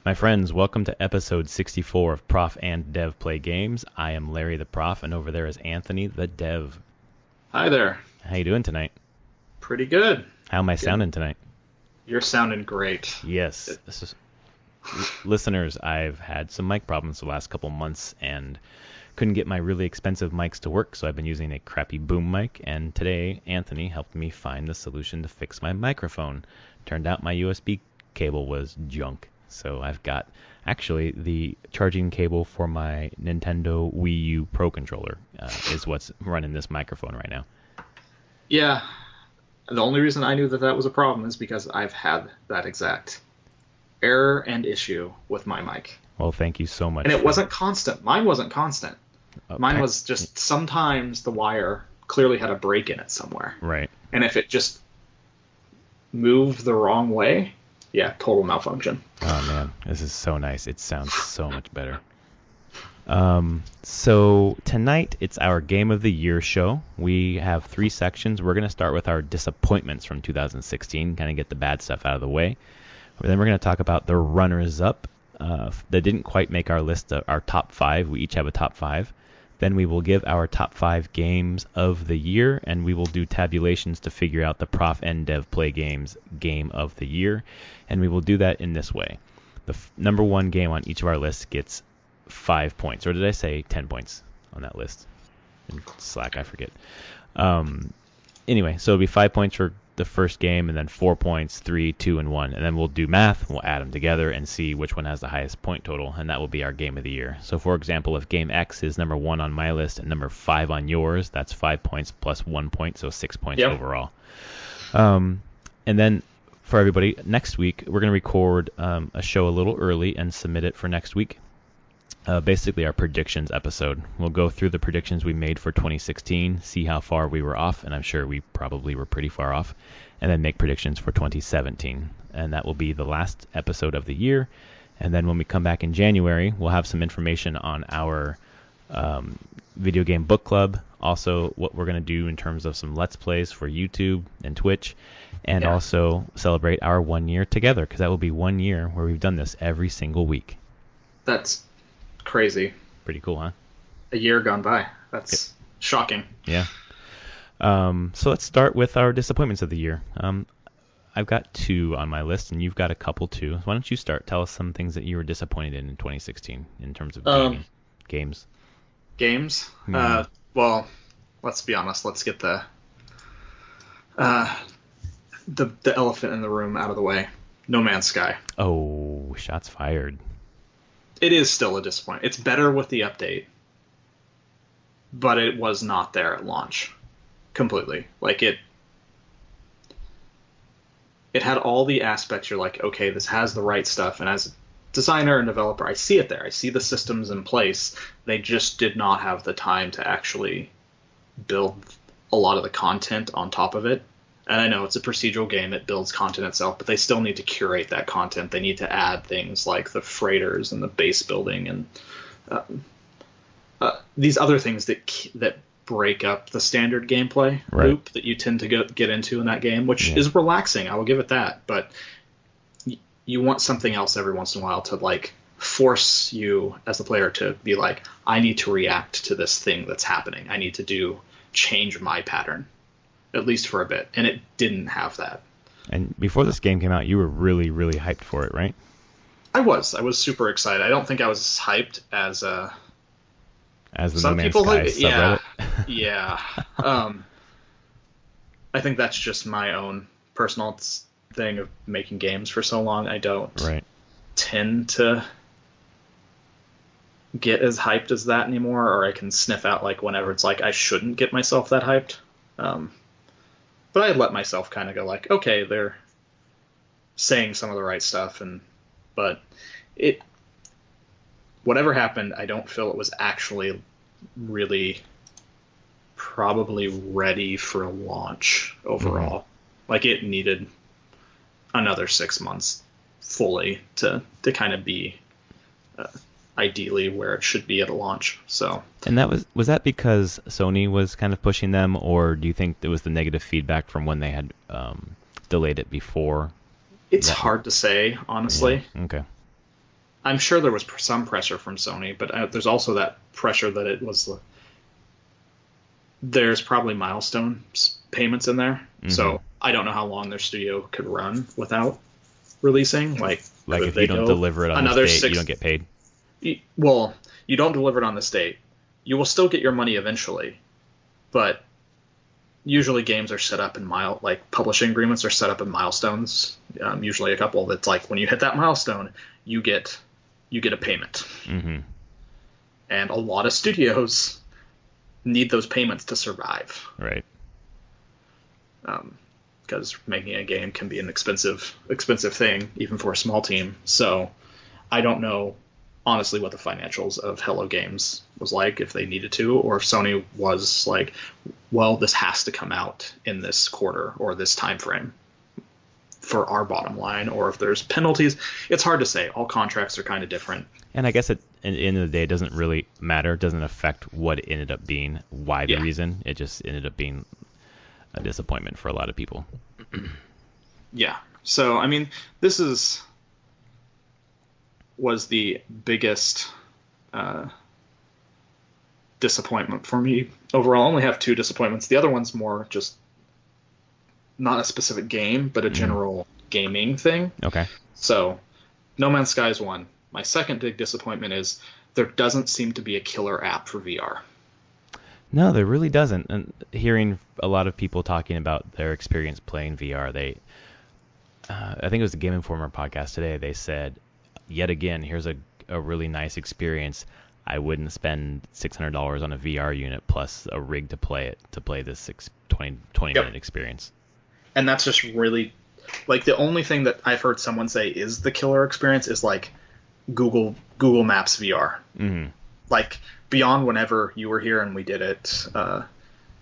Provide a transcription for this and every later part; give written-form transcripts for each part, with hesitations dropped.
My friends, welcome to episode 64 of Prof and Dev Play Games. I am Larry the Prof, and over there is Anthony the Dev. Hi there. How you doing tonight? Pretty good. How am I sounding tonight? You're sounding great. Yes. Listeners, I've had some mic problems the last couple months and couldn't get my really expensive mics to work, so I've been using a crappy boom mic, and today Anthony helped me find the solution to fix my microphone. Turned out my USB cable was junk. So I've got actually the charging cable for my Nintendo Wii U Pro controller is what's running this microphone right now. Yeah. The only reason I knew that was a problem is because I've had that exact error and issue with my mic. Well, thank you so much. And it wasn't constant. Mine wasn't constant. Mine was just sometimes the wire clearly had a break in it somewhere. Right. And if it just moved the wrong way, yeah, total malfunction. Oh, man. This is so nice. It sounds so much better. So tonight, it's our Game of the Year show. We have 3 sections. We're going to start with our disappointments from 2016, kind of get the bad stuff out of the way. Then we're going to talk about the runners-up that didn't quite make our list, our top 5. We each have a top 5. Then we will give our top 5 games of the year, and we will do tabulations to figure out the Prof and Dev Play Games Game of the Year. And we will do that in this way. The number 1 game on each of our lists gets 5 points. Or did I say 10 points on that list? In Slack, I forget. Anyway, so it'll be 5 points for the first game, and then 4 points, 3, 2, and 1. And then we'll do math, we'll add them together and see which one has the highest point total, and that will be our game of the year. So for example, if game X is number 1 on my list and number 5 on yours, that's 5 points plus 1 point, so 6 points overall. And then for everybody, next week we're going to record a show a little early and submit it for next week. Basically our predictions episode. We'll go through the predictions we made for 2016, see how far we were off, and I'm sure we probably were pretty far off, and then make predictions for 2017. And that will be the last episode of the year. And then when we come back in January, we'll have some information on our video game book club, also what we're going to do in terms of some Let's Plays for YouTube and Twitch, and also celebrate our 1 year together, because that will be 1 year where we've done this every single week. That's crazy. Pretty cool, huh? A year gone by. That's shocking. Yeah. So let's start with our disappointments of the year. I've got 2 on my list, and you've got a couple too. Why don't you start? Tell us some things that you were disappointed in 2016 in terms of games. Games? Mm-hmm. Well, let's be honest. Let's get the elephant in the room out of the way. No Man's Sky. Oh, shots fired. It is still a disappointment. It's better with the update, but it was not there at launch completely. Like it had all the aspects. You're like, okay, this has the right stuff. And as a designer and developer, I see it there. I see the systems in place. They just did not have the time to actually build a lot of the content on top of it. And I know it's a procedural game, it builds content itself, but they still need to curate that content. They need to add things like the freighters and the base building and these other things that break up the standard gameplay loop that you tend to get into in that game, which is relaxing, I will give it that. But you want something else every once in a while to like force you as the player to be like, I need to react to this thing that's happening. I need to change my pattern. At least for a bit, and it didn't have that. And before this game came out, you were really, really hyped for it, right? I was super excited. I don't think I was as hyped as the some No Man's people Sky subreddit. Yeah. I think that's just my own personal thing of making games for so long. I don't tend to get as hyped as that anymore, or I can sniff out like whenever it's like I shouldn't get myself that hyped. But I let myself kind of go like, okay, they're saying some of the right stuff, but whatever happened, I don't feel it was actually really probably ready for a launch overall. Mm-hmm. Like it needed another 6 months fully to kind of be ideally where it should be at a launch. So. And that was that because Sony was kind of pushing them, or do you think it was the negative feedback from when they had delayed it before? It's hard to say, honestly. Yeah. Okay. I'm sure there was some pressure from Sony, but there's also that pressure that there's probably milestone payments in there. Mm-hmm. So I don't know how long their studio could run without releasing. Like if you don't deliver it on this date, you don't get paid. Well, you don't deliver it on this date. You will still get your money eventually, but usually games are set up in publishing agreements are set up in milestones. Usually a couple. That's like when you hit that milestone, you get a payment. Mm-hmm. And a lot of studios need those payments to survive. Right. Because making a game can be an expensive thing, even for a small team. So I don't know, honestly, what the financials of Hello Games was like, if they needed to, or if Sony was like, well, this has to come out in this quarter or this time frame for our bottom line, or if there's penalties. It's hard to say. All contracts are kind of different. And I guess at the end of the day, it doesn't really matter. It doesn't affect what it ended up being, why the reason. It just ended up being a disappointment for a lot of people. Yeah. So, I mean, this was the biggest disappointment for me overall. I only have 2 disappointments. The other one's more just not a specific game, but a general gaming thing. Okay. So, No Man's Sky is one. My second big disappointment is there doesn't seem to be a killer app for VR. No, there really doesn't. And hearing a lot of people talking about their experience playing VR, I think it was the Game Informer podcast today, they said, yet again, here's a really nice experience. I wouldn't spend $600 on a VR unit plus a rig to play this 20-minute experience. And that's just really, like, the only thing that I've heard someone say is the killer experience is, like, Google Maps VR. Mm-hmm. Like, beyond whenever you were here and we did it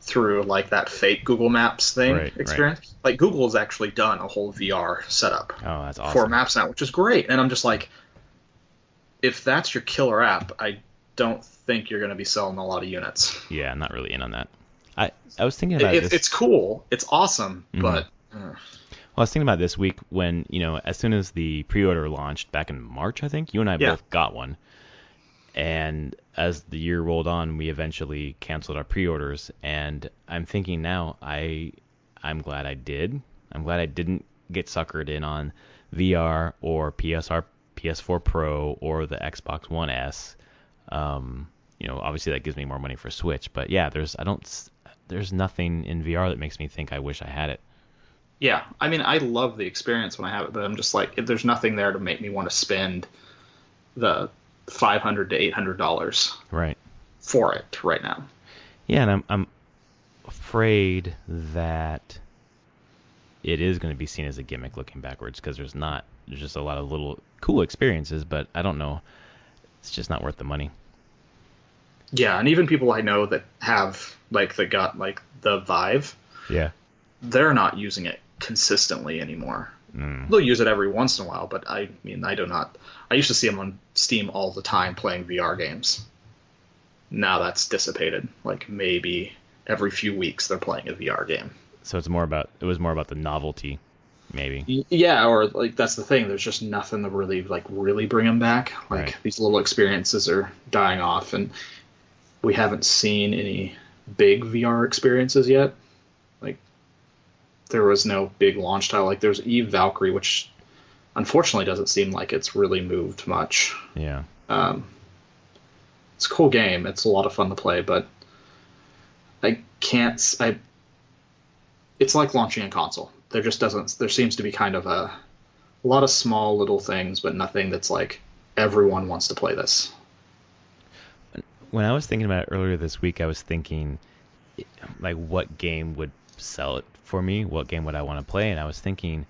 through, like, that fake Google Maps experience. Right. Like, Google has actually done a whole VR setup that's awesome. For Maps now, which is great. And I'm just like, if that's your killer app, I don't think you're going to be selling a lot of units. Yeah, I'm not really in on that. I was thinking about this. It's cool. It's awesome, but... Well, I was thinking about this week when, as soon as the pre-order launched back in March, I think, you and I both got one. And as the year rolled on, we eventually canceled our pre-orders. And I'm thinking now, I'm glad I did. I'm glad I didn't get suckered in on VR or PS4 Pro or the Xbox One S. Obviously that gives me more money for Switch. But yeah, there's nothing in VR that makes me think I wish I had it. Yeah, I mean, I love the experience when I have it, but I'm just like, there's nothing there to make me want to spend the $500 to $800 right for it right now. Yeah, and I'm afraid that it is going to be seen as a gimmick looking backwards, because there's just a lot of little cool experiences, but I don't know, it's just not worth the money. Yeah, and even people I know that have, like, that got, like, the Vive, they're not using it consistently anymore. They'll use it every once in a while, but I mean, I used to see them on Steam all the time playing VR games. Now that's dissipated. Like, maybe every few weeks they're playing a VR game. So it was more about the novelty, maybe. Yeah, or, like, that's the thing. There's just nothing to really bring them back. Like, these little experiences are dying off, and we haven't seen any big VR experiences yet. Like, there was no big launch title. Like, there's Eve Valkyrie, which unfortunately doesn't seem like it's really moved much. Yeah. It's a cool game. It's a lot of fun to play, but it's like launching a console. There seems to be kind of a lot of small little things, but nothing that's like, everyone wants to play this. When I was thinking about it earlier this week, I was thinking, like, what game would sell it for me? What game would I want to play? And I was thinking,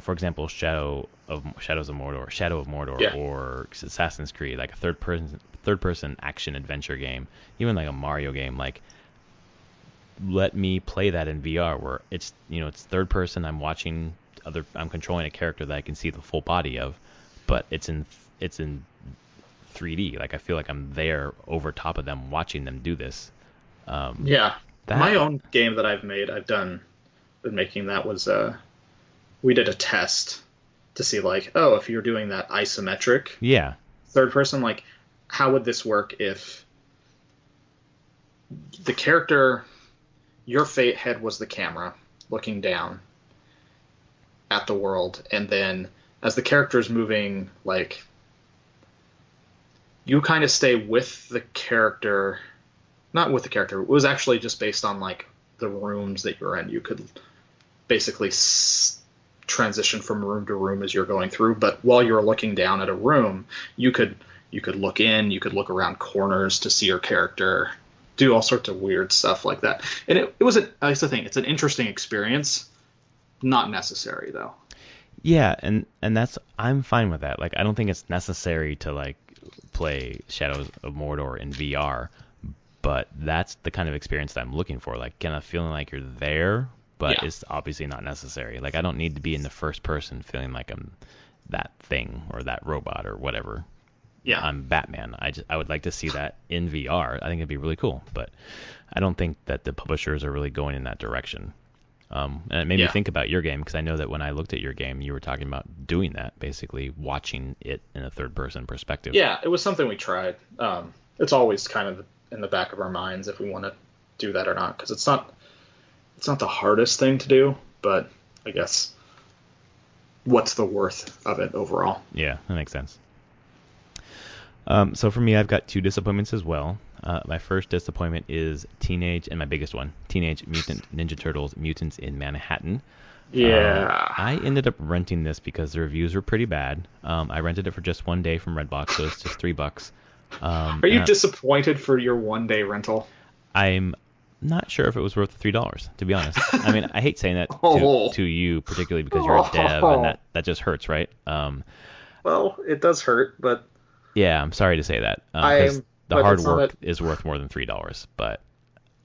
for example, Shadows of Mordor, or Assassin's Creed, like a third person action adventure game, even like a Mario game. Like, let me play that in VR, where it's third person. I'm controlling a character that I can see the full body of, but it's in 3D. Like, I feel like I'm there over top of them, watching them do this. My own game that I've been making that was we did a test to see like, oh, if you're doing that isometric Yeah. third person, like how would this work if the character, your head was the camera looking down at the world, and then as the character is moving, like you kind of stay with the character, not with the character. It was actually just based on like the rooms that you're in. You could basically transition from room to room as you're going through, but while you're looking down at a room, you could look in, you could look around corners to see your character, do all sorts of weird stuff like that. And it was that's the thing, it's an interesting experience, not necessary though. Yeah, and that's, I'm fine with that. Like, I don't think it's necessary to like play Shadows of Mordor in VR, but that's the kind of experience that I'm looking for. Like, kind of feeling like you're there, but it's obviously not necessary. Like, I don't need to be in the first person feeling like I'm that thing or that robot or whatever. Yeah. I'm Batman. I would like to see that in VR. I think it'd be really cool, but I don't think that the publishers are really going in that direction. And it made me think about your game, because I know that when I looked at your game, you were talking about doing that, basically watching it in a third-person perspective. Yeah, it was something we tried. It's always kind of in the back of our minds if we want to do that or not, because it's not the hardest thing to do, but I guess what's the worth of it overall? Yeah, that makes sense. So for me, I've got 2 disappointments as well. My first disappointment is and my biggest one, Teenage Mutant Ninja Turtles Mutants in Manhattan. Yeah. I ended up renting this because the reviews were pretty bad. I rented it for just 1 day from Redbox, so it's just $3. Are you disappointed for your 1-day rental? I'm not sure if it was worth $3, to be honest. I mean, I hate saying that to you, particularly because you're a dev, and that just hurts, right? Well, it does hurt, but... Yeah, I'm sorry to say that. Because the hard work is worth more than $3. But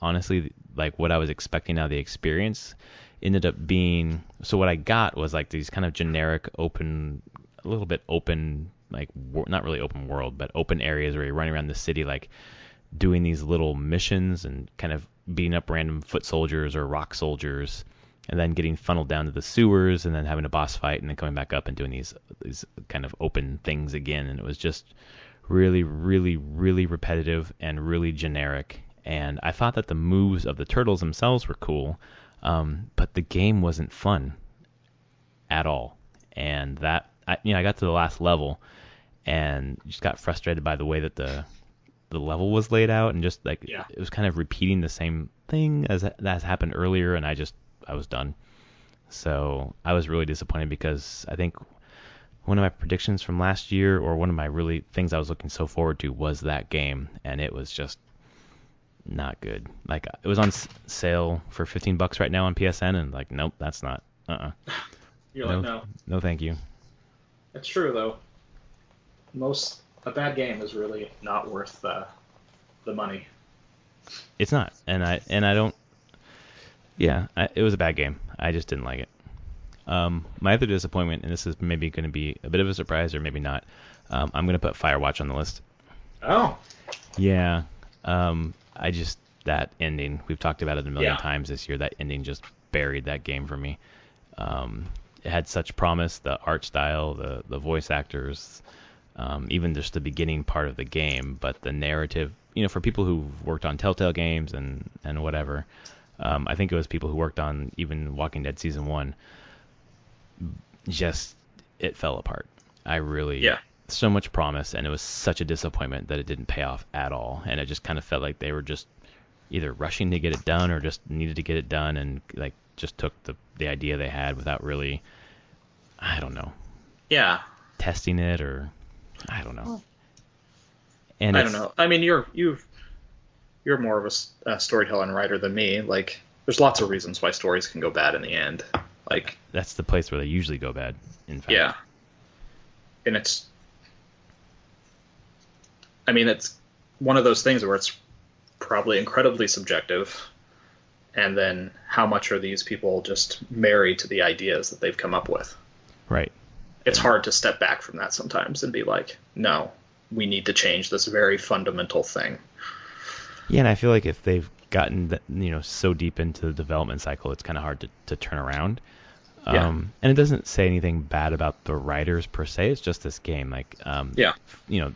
honestly, like what I was expecting out of the experience ended up being... So what I got was like these kind of generic open, a little bit open, like not really open world, but open areas where you're running around the city, like doing these little missions and kind of beating up random foot soldiers or rock soldiers, and then getting funneled down to the sewers, and then having a boss fight, and then coming back up and doing these kind of open things again. And it was just really, really, really repetitive and really generic. And I thought that the moves of the turtles themselves were cool, but the game wasn't fun at all. And that, I got to the last level and just got frustrated by the way that the level was laid out, and just like it was kind of repeating the same thing as that has happened earlier, and I was done. So I was really disappointed, because I think one of my predictions from last year, or one of my really things I was looking so forward to, was that game, and it was just not good. Like, it was on sale for $15 right now on PSN, and like, nope, that's not. You're like, no. No, thank you. It's true though. A bad game is really not worth the money. It's not, and I don't. Yeah, it was a bad game. I just didn't like it. My other disappointment, and this is maybe going to be a bit of a surprise, or maybe not, I'm going to put Firewatch on the list. Oh. Yeah. That ending, we've talked about it a million times this year, that ending just buried that game for me. It had such promise, the art style, the voice actors, even just the beginning part of the game, but the narrative, for people who've worked on Telltale games and whatever, I think it was people who worked on even Walking Dead Season 1, just, it fell apart. So much promise, and it was such a disappointment that it didn't pay off at all, and it just kind of felt like they were just either rushing to get it done or just needed to get it done, and like just took the idea they had without really, I don't know, testing it, or I don't know. And I don't know. I mean, you're more of a storyteller and writer than me. Like, there's lots of reasons why stories can go bad in the end. Like, that's the place where they usually go bad, in fact. Yeah. And it's one of those things where it's probably incredibly subjective, and then how much are these people just married to the ideas that they've come up with? Right. It's hard to step back from that sometimes and be like, no, we need to change this very fundamental thing. Yeah, and I feel like if they've gotten so deep into the development cycle, it's kind of hard to turn around. And it doesn't say anything bad about the writers per se. It's just this game. Like,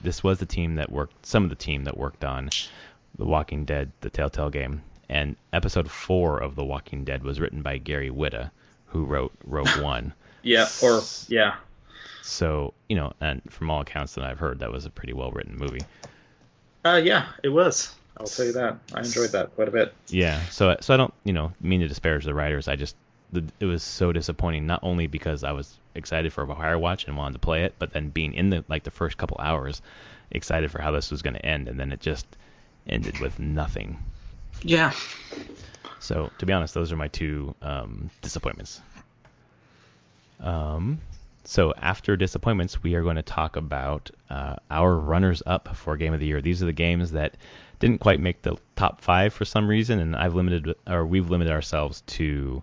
this was the team that worked, some of the team that worked on The Walking Dead, the Telltale game. And episode 4 of The Walking Dead was written by Gary Whitta, who wrote Rogue One. So, and from all accounts that I've heard, that was a pretty well-written movie. Yeah, it was. I'll tell you that. I enjoyed that quite a bit. Yeah, so I don't, mean to disparage the writers. It was so disappointing, not only because I was excited for Firewatch and wanted to play it, but then being in the first couple hours, excited for how this was going to end, and then it just ended with nothing. Yeah. So, to be honest, those are my two disappointments. So after disappointments, we are going to talk about our runners-up for Game of the Year. These are the games that didn't quite make the top 5 for some reason, and we've limited ourselves to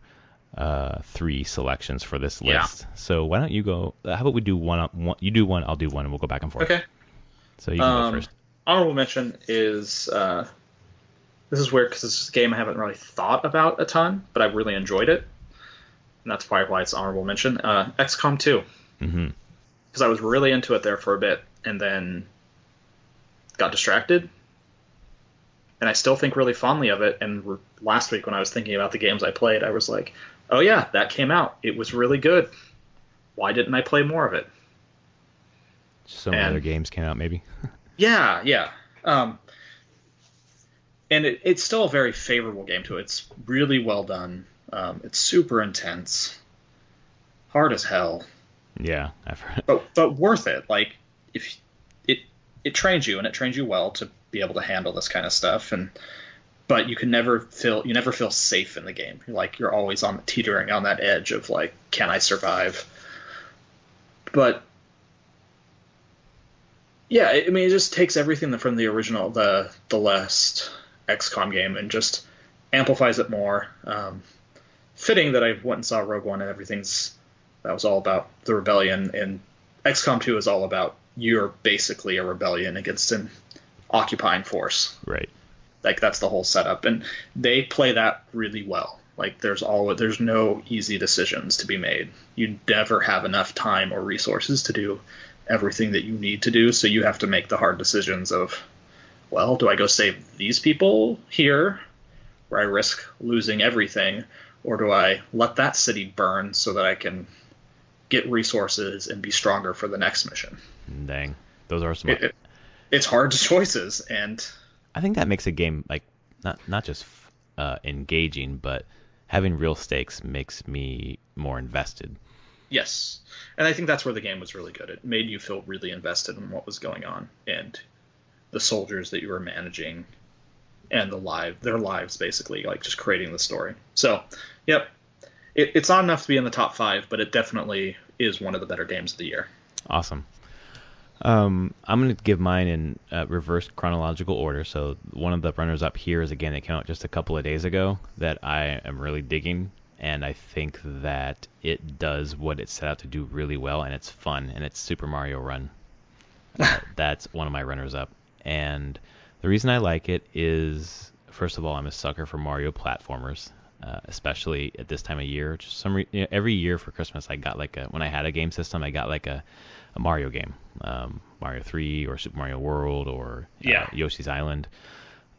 3 selections for this list. So why don't you go? How about we do one? You do one, I'll do one, and we'll go back and forth. Okay. So you can go first. Honorable mention is this is weird because this is a game I haven't really thought about a ton, but I've really enjoyed it. And that's probably why it's honorable mention. XCOM 2. Mm-hmm. Because I was really into it there for a bit, and then got distracted. And I still think really fondly of it. And last week when I was thinking about the games I played, I was like, oh yeah, that came out. It was really good. Why didn't I play more of it? Some other games came out, maybe? Yeah. And it's still a very favorable game to it. It's really well done. It's super intense, hard as hell. Yeah, I've heard. But worth it. Like, if it trains you, and it trains you well to be able to handle this kind of stuff. But you never feel safe in the game. You're always teetering on that edge of like, can I survive? But yeah, I mean, it just takes everything from the original, the last XCOM game, and just amplifies it more. Fitting that I went and saw Rogue One, and that was all about the rebellion, and XCOM 2 is all about you're basically a rebellion against an occupying force. Right. Like, that's the whole setup, and they play that really well. Like, there's no easy decisions to be made. You never have enough time or resources to do everything that you need to do, so you have to make the hard decisions of, well, do I go save these people here, where I risk losing everything, or do I let that city burn so that I can get resources and be stronger for the next mission? Dang. Those are some... It's hard choices, and... I think that makes a game, like, not just engaging, but having real stakes makes me more invested. Yes. And I think that's where the game was really good. It made you feel really invested in what was going on, and the soldiers that you were managing, and their lives, basically, like just creating the story. So, yep, it's not enough to be in the top 5, but it definitely is one of the better games of the year. Awesome. I'm going to give mine in reverse chronological order. So one of the runners up here is a game that came out just a couple of days ago that I am really digging, and I think that it does what it set out to do really well, and it's fun, and it's Super Mario Run. That's one of my runners up. And the reason I like it is, first of all, I'm a sucker for Mario platformers, especially at this time of year. Just every year for Christmas, I got when I had a game system, I got a Mario game, Mario 3 or Super Mario World or Yoshi's Island.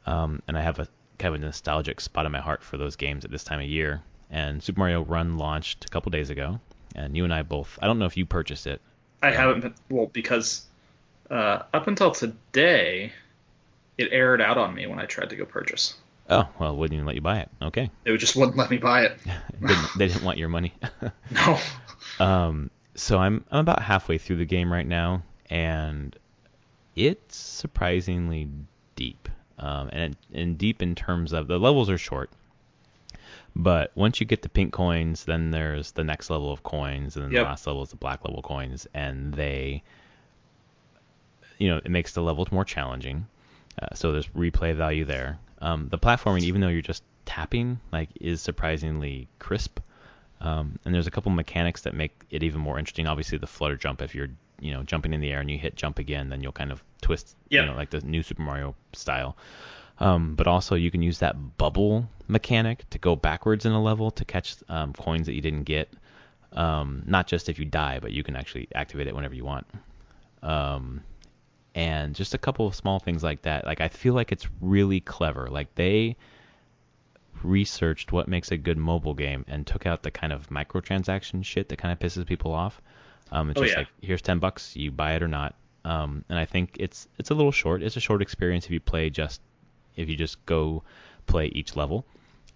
And I have a kind of a nostalgic spot in my heart for those games at this time of year. And Super Mario Run launched a couple days ago, and you and I both, I don't know if you purchased it. I haven't, because up until today, it aired out on me when I tried to go purchase. Oh, well, wouldn't even let you buy it. Okay. It just wouldn't let me buy it. They didn't want your money. No. So I'm about halfway through the game right now, and it's surprisingly deep. And deep in terms of the levels are short. But once you get the pink coins, then there's the next level of coins, and then the last level is the black level coins, and it makes the levels more challenging. So there's replay value there. The platforming, even though you're just tapping, is surprisingly crisp. And there's a couple mechanics that make it even more interesting. Obviously, the flutter jump, if you're jumping in the air and you hit jump again, then you'll kind of twist, like the new Super Mario style. But also you can use that bubble mechanic to go backwards in a level to catch coins that you didn't get. Not just if you die, but you can actually activate it whenever you want. And just a couple of small things like that. Like, I feel like it's really clever. Like, they researched what makes a good mobile game and took out the kind of microtransaction shit that kind of pisses people off. It's just like, here's $10, you buy it or not. And I think it's a little short. It's a short experience if you just go play each level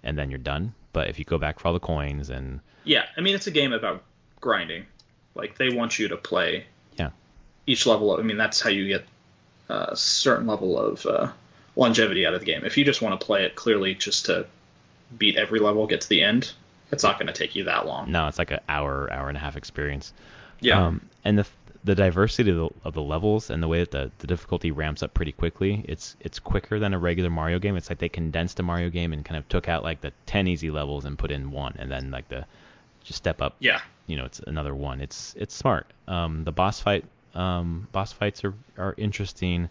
and then you're done. But if you go back for all the coins and I mean, it's a game about grinding. Like, they want you to play yeah each level. I mean, that's how you get a certain level of longevity out of the game. If you just want to play it clearly just to beat every level, get to the end, it's not going to take you that long. No, it's like an hour and a half experience. Yeah. And the diversity of the levels and the way that the difficulty ramps up pretty quickly, it's quicker than a regular Mario game. It's like they condensed a Mario game and kind of took out like the 10 easy levels and put in one, and then like just step up. Yeah. It's another one. It's smart. The boss fights are interesting.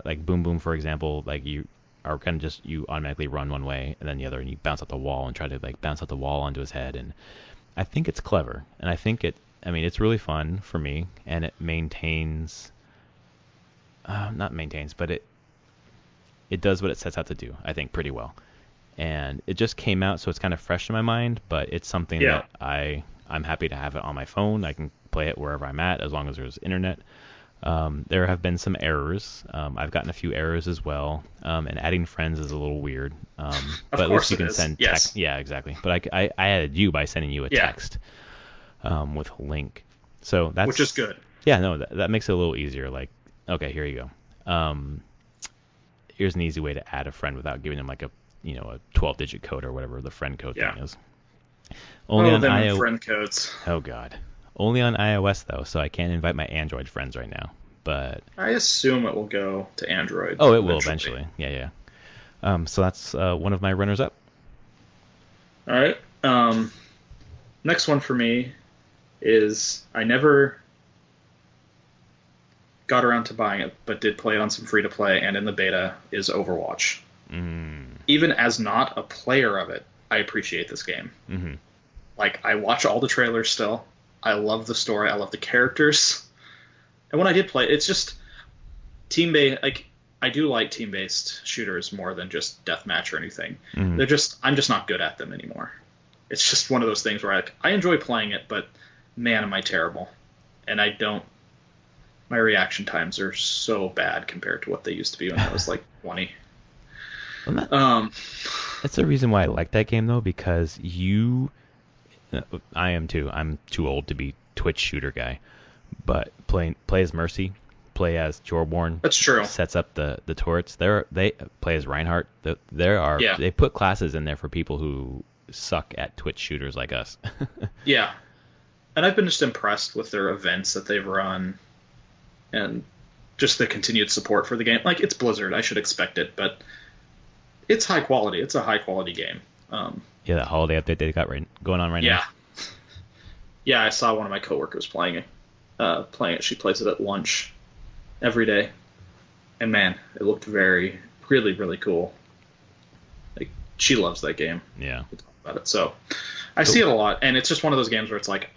Like Boom Boom, for example, like you are kind of just, you automatically run one way and then the other, and you bounce out the wall and try to like bounce out the wall onto his head. And I think it's clever, and I think it's really fun for me, and it but it does what it sets out to do, I think, pretty well. And it just came out, so it's kind of fresh in my mind, but it's something that I'm happy to have it on my phone. I can play it wherever I'm at, as long as there's internet. There have been some errors. I've gotten a few errors as well, and adding friends is a little weird. But at least you can send text. Yeah, exactly. But I added you by sending you a text with a link. So that's, which is good. Yeah, no, that makes it a little easier. Like, okay, here you go. Here's an easy way to add a friend without giving them like a 12-digit code or whatever the friend code thing is. Only on iOS. Friend codes. Oh God. Only on iOS though, so I can't invite my Android friends right now. But I assume it will go to Android. Oh, it will eventually. Yeah. So that's one of my runners up. All right. Next one for me is, I never got around to buying it, but did play it on some free to play and in the beta, is Overwatch. Even as not a player of it, I appreciate this game. Mm-hmm. Like, I watch all the trailers still. I love the story. I love the characters. And when I did play, it's just team-based. Like, I do like team-based shooters more than just deathmatch or anything. Mm-hmm. I'm just not good at them anymore. It's just one of those things where I enjoy playing it, but man, am I terrible. And my reaction times are so bad compared to what they used to be when I was like 20. That's the reason why I like that game, though, because I am too. I'm too old to be Twitch shooter guy, but play as Mercy, play as Jorborn. That's true. Sets up the turrets. They play as Reinhardt. They put classes in there for people who suck at Twitch shooters like us. Yeah, and I've been just impressed with their events that they've run, and just the continued support for the game. Like, it's Blizzard, I should expect it, but it's high quality. It's a high quality game. Yeah, that holiday update they got going on right now. Yeah, I saw one of my coworkers playing it. She plays it at lunch every day, and man, it looked really, really cool. Like, she loves that game. Yeah. We talk about it, so I see it a lot, and it's just one of those games where it's like,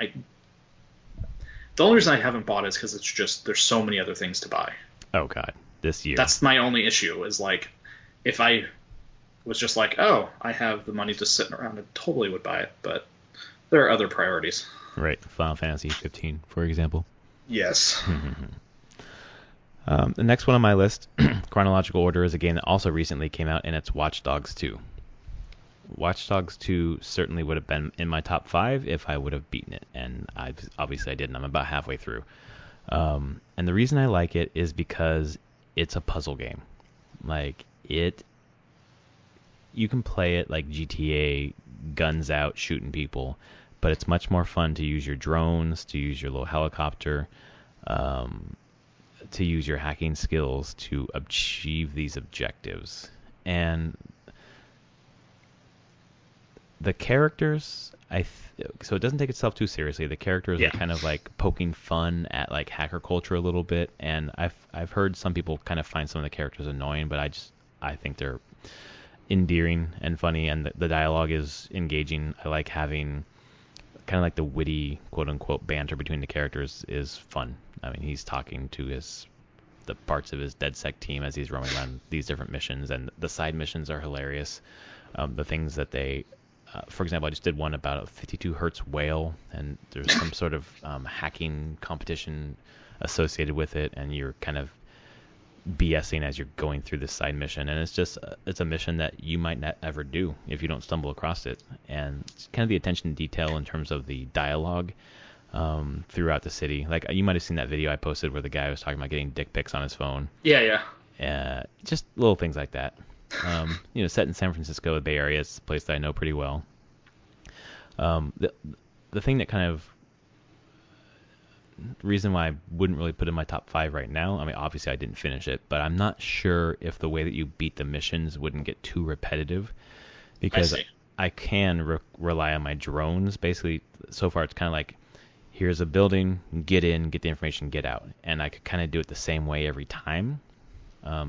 the only reason I haven't bought it is because it's just, there's so many other things to buy. Oh God, this year. That's my only issue. Is like, if I was just like, oh, I have the money just sitting around, I totally would buy it, but there are other priorities. Right, Final Fantasy 15, for example. Yes. The next one on my list, chronological order, is a game that also recently came out, and it's Watch Dogs 2. Watch Dogs 2 certainly would have been in my top 5 if I would have beaten it, and obviously I didn't. I'm about halfway through. And the reason I like it is because it's a puzzle game. Like, you can play it like GTA, guns out, shooting people, but it's much more fun to use your drones, to use your little helicopter, to use your hacking skills to achieve these objectives. And the characters, so it doesn't take itself too seriously. The characters are kind of like poking fun at like hacker culture a little bit, and I've heard some people kind of find some of the characters annoying, but I think they're endearing and funny, and the dialogue is engaging. I like having kind of like the witty quote unquote banter between the characters is fun. I mean, he's talking to the parts of his DedSec team as he's roaming around these different missions, and the side missions are hilarious. The things that they, for example, I just did one about a 52 hertz whale, and there's some sort of hacking competition associated with it, and you're kind of BSing as you're going through this side mission, and it's a mission that you might not ever do if you don't stumble across it, and it's kind of the attention to detail in terms of the dialogue throughout the city. Like, you might have seen that video I posted where the guy was talking about getting dick pics on his phone. Yeah. Just little things like that. Set in San Francisco, the Bay Area, it's a place that I know pretty well. The thing that kind of reason why I wouldn't really put it in my top 5 right now, I mean, obviously I didn't finish it, but I'm not sure if the way that you beat the missions wouldn't get too repetitive, because I can rely on my drones. Basically, so far it's kind of like, here's a building, get in, get the information, get out. And I could kind of do it the same way every time.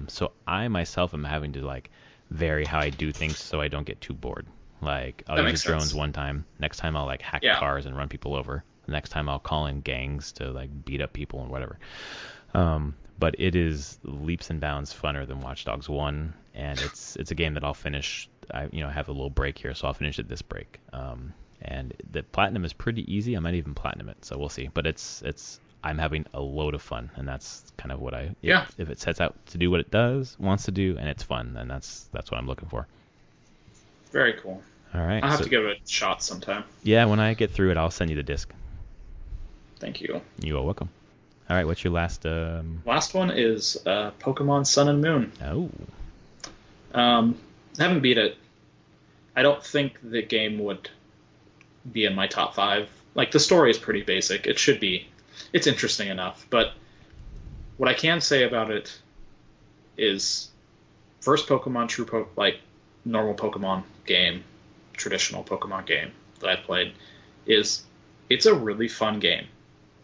So I myself am having to like vary how I do things so I don't get too bored. Like, I'll use the drones one time. Next time I'll like hack cars and run people over. The next time I'll call in gangs to like beat up people and whatever. But it is leaps and bounds funner than Watch Dogs 1, and it's a game that I'll finish. I have a little break here, so I'll finish it this break. And the platinum is pretty easy. I might even platinum it, so we'll see. But I'm having a load of fun, and that's kind of what if it sets out to do what it wants to do, and it's fun, then that's what I'm looking for. Very cool. All right. I'll have to give it a shot sometime. Yeah, when I get through it, I'll send you the disc. Thank you. You are welcome. All right, what's your last? Last one is Pokemon Sun and Moon. Oh. I haven't beat it. I don't think the game would be in my top 5. Like, the story is pretty basic. It should be. It's interesting enough. But what I can say about it is, first Pokemon normal Pokemon game, traditional Pokemon game that I've played, it's a really fun game.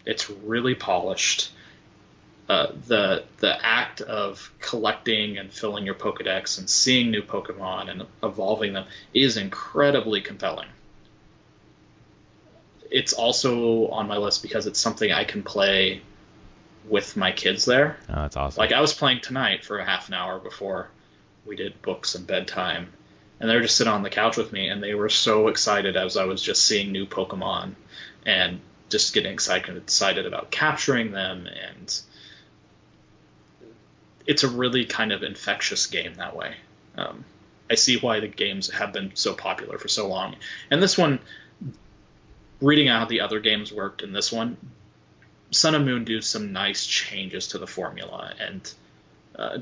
It's really polished. The act of collecting and filling your Pokedex and seeing new Pokemon and evolving them is incredibly compelling. It's also on my list because it's something I can play with my kids there. Oh, that's awesome. Like, I was playing tonight for a half an hour before we did books and bedtime, and they were just sitting on the couch with me, and they were so excited as I was just seeing new Pokemon and just getting excited about capturing them, and it's a really kind of infectious game that way. I see why the games have been so popular for so long. And this one, reading out how the other games worked in this one, Sun and Moon do some nice changes to the formula and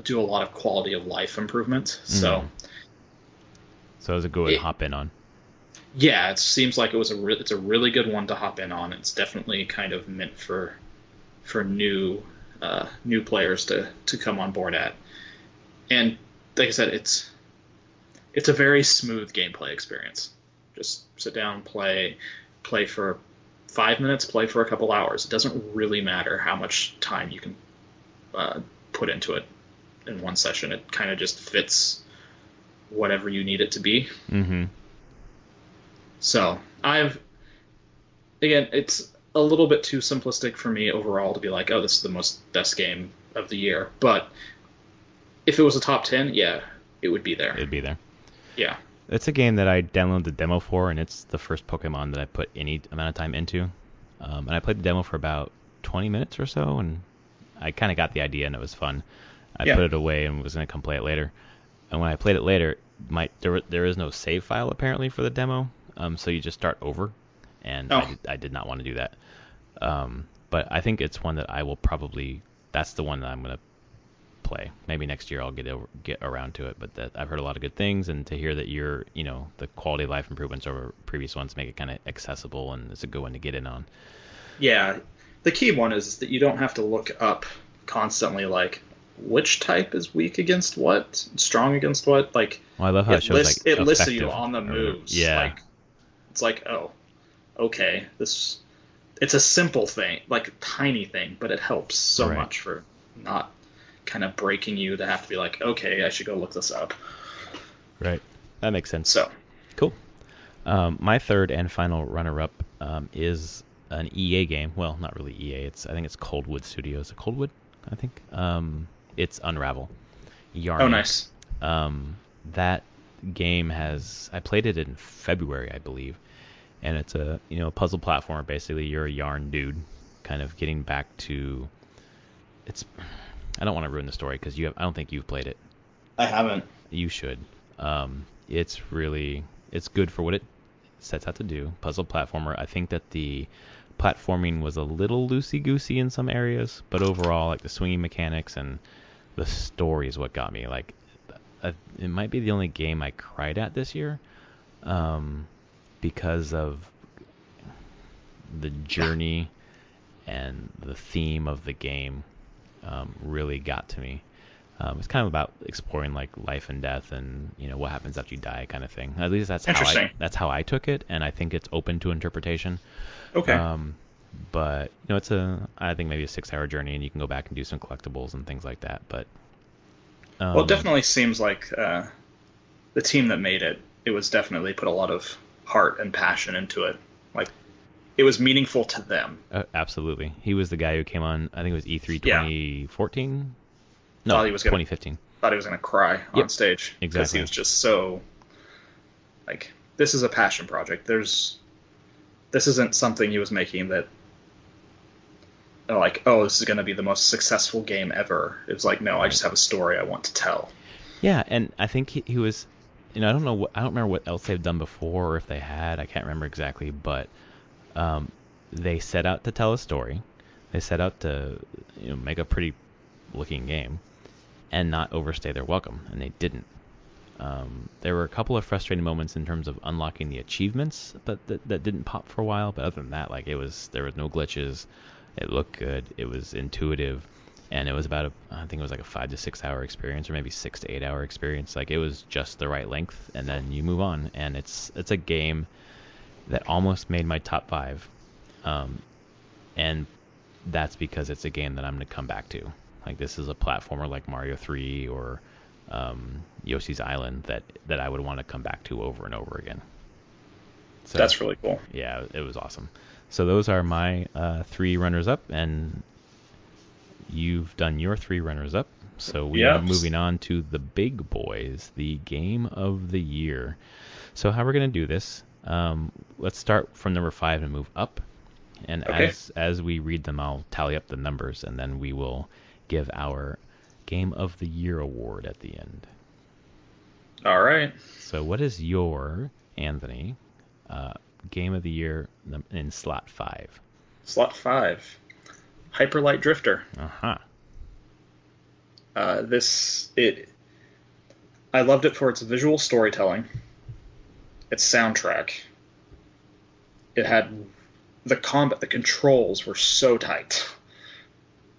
do a lot of quality of life improvement. So it's a good one to hop in on. Yeah, it seems like it's a really good one to hop in on. It's definitely kind of meant for new players to come on board at. And like I said, it's a very smooth gameplay experience. Just sit down, play for 5 minutes, play for a couple hours. It doesn't really matter how much time you can put into it in one session. It kind of just fits whatever you need it to be. Mm-hmm. So it's a little bit too simplistic for me overall to be like, oh, this is the best game of the year. But if it was a top 10, yeah, it would be there. It'd be there. Yeah. It's a game that I downloaded the demo for, and it's the first Pokemon that I put any amount of time into. And I played the demo for about 20 minutes or so, and I kind of got the idea, and it was fun. I put it away and was going to come play it later. And when I played it later, there is no save file apparently for the demo, so you just start over, and I did not want to do that. But I think it's one that I will probably. That's the one that I'm going to play. Maybe next year I'll get around to it. But I've heard a lot of good things, and to hear that the quality of life improvements over previous ones make it kind of accessible, and it's a good one to get in on. Yeah, the key one is that you don't have to look up constantly like which type is weak against what, strong against what. Like, well, I love how it shows it lists you on the moves. Yeah, it's like, oh, okay, it's a simple thing, like a tiny thing, but it helps so much for not kind of breaking you to have to be like, okay, I should go look this up. Right, that makes sense. So cool. My third and final runner-up is an EA game. Well, not really EA. I think it's Coldwood Studios. Coldwood, I think. It's Unravel. Yarny. Oh, nice. That game I played it in February, I believe, and it's a puzzle platformer. Basically, you're a yarn dude, kind of getting back to. I don't want to ruin the story because I don't think you've played it. I haven't. You should. It's good for what it sets out to do. Puzzle platformer. I think that the platforming was a little loosey-goosey in some areas, but overall, like the swinging mechanics and the story is what got me. Like, it might be the only game I cried at this year, because of the journey and the theme of the game. Really got to me. It's kind of about exploring like life and death and what happens after you die, kind of thing. At least that's how I took it, and I think it's open to interpretation. Okay. But it's I think maybe a 6-hour journey, and you can go back and do some collectibles and things like that. But well, it definitely seems like the team that made it was definitely put a lot of heart and passion into it. Like, it was meaningful to them. Absolutely. He was the guy who came on, I think it was E3 2014? No, 2015. Thought he was going to cry on stage. Exactly. Because he was just so, like, this is a passion project. This isn't something he was making that, like, oh, this is going to be the most successful game ever. It was like, no, I just have a story I want to tell. Yeah, and I think he was, I don't remember what else they've done before, or if they had, I can't remember exactly, but they set out to tell a story. They set out to make a pretty looking game and not overstay their welcome, and they didn't. There were a couple of frustrating moments in terms of unlocking the achievements, but that didn't pop for a while. But other than that, like, there was no glitches. It looked good. It was intuitive, and it was about I think it was like a 5 to 6 hour experience, or maybe 6 to 8 hour experience. Like, it was just the right length, and then you move on. And it's a game that almost made my top 5, and that's because it's a game that I'm going to come back to. Like, this is a platformer like Mario 3 or Yoshi's Island that I would want to come back to over and over again. So that's really cool. Yeah, it was awesome. So those are my 3 runners-up, and you've done your 3 runners-up. So we are moving on to the big boys, the game of the year. So how we're going to do this, let's start from number 5 and move up. And as we read them, I'll tally up the numbers, and then we will give our Game of the Year award at the end. All right. So what is your, Anthony, Game of the Year in slot 5? Slot 5, Hyper Light Drifter. Uh-huh. I loved it for its visual storytelling, its soundtrack. It had the controls were so tight.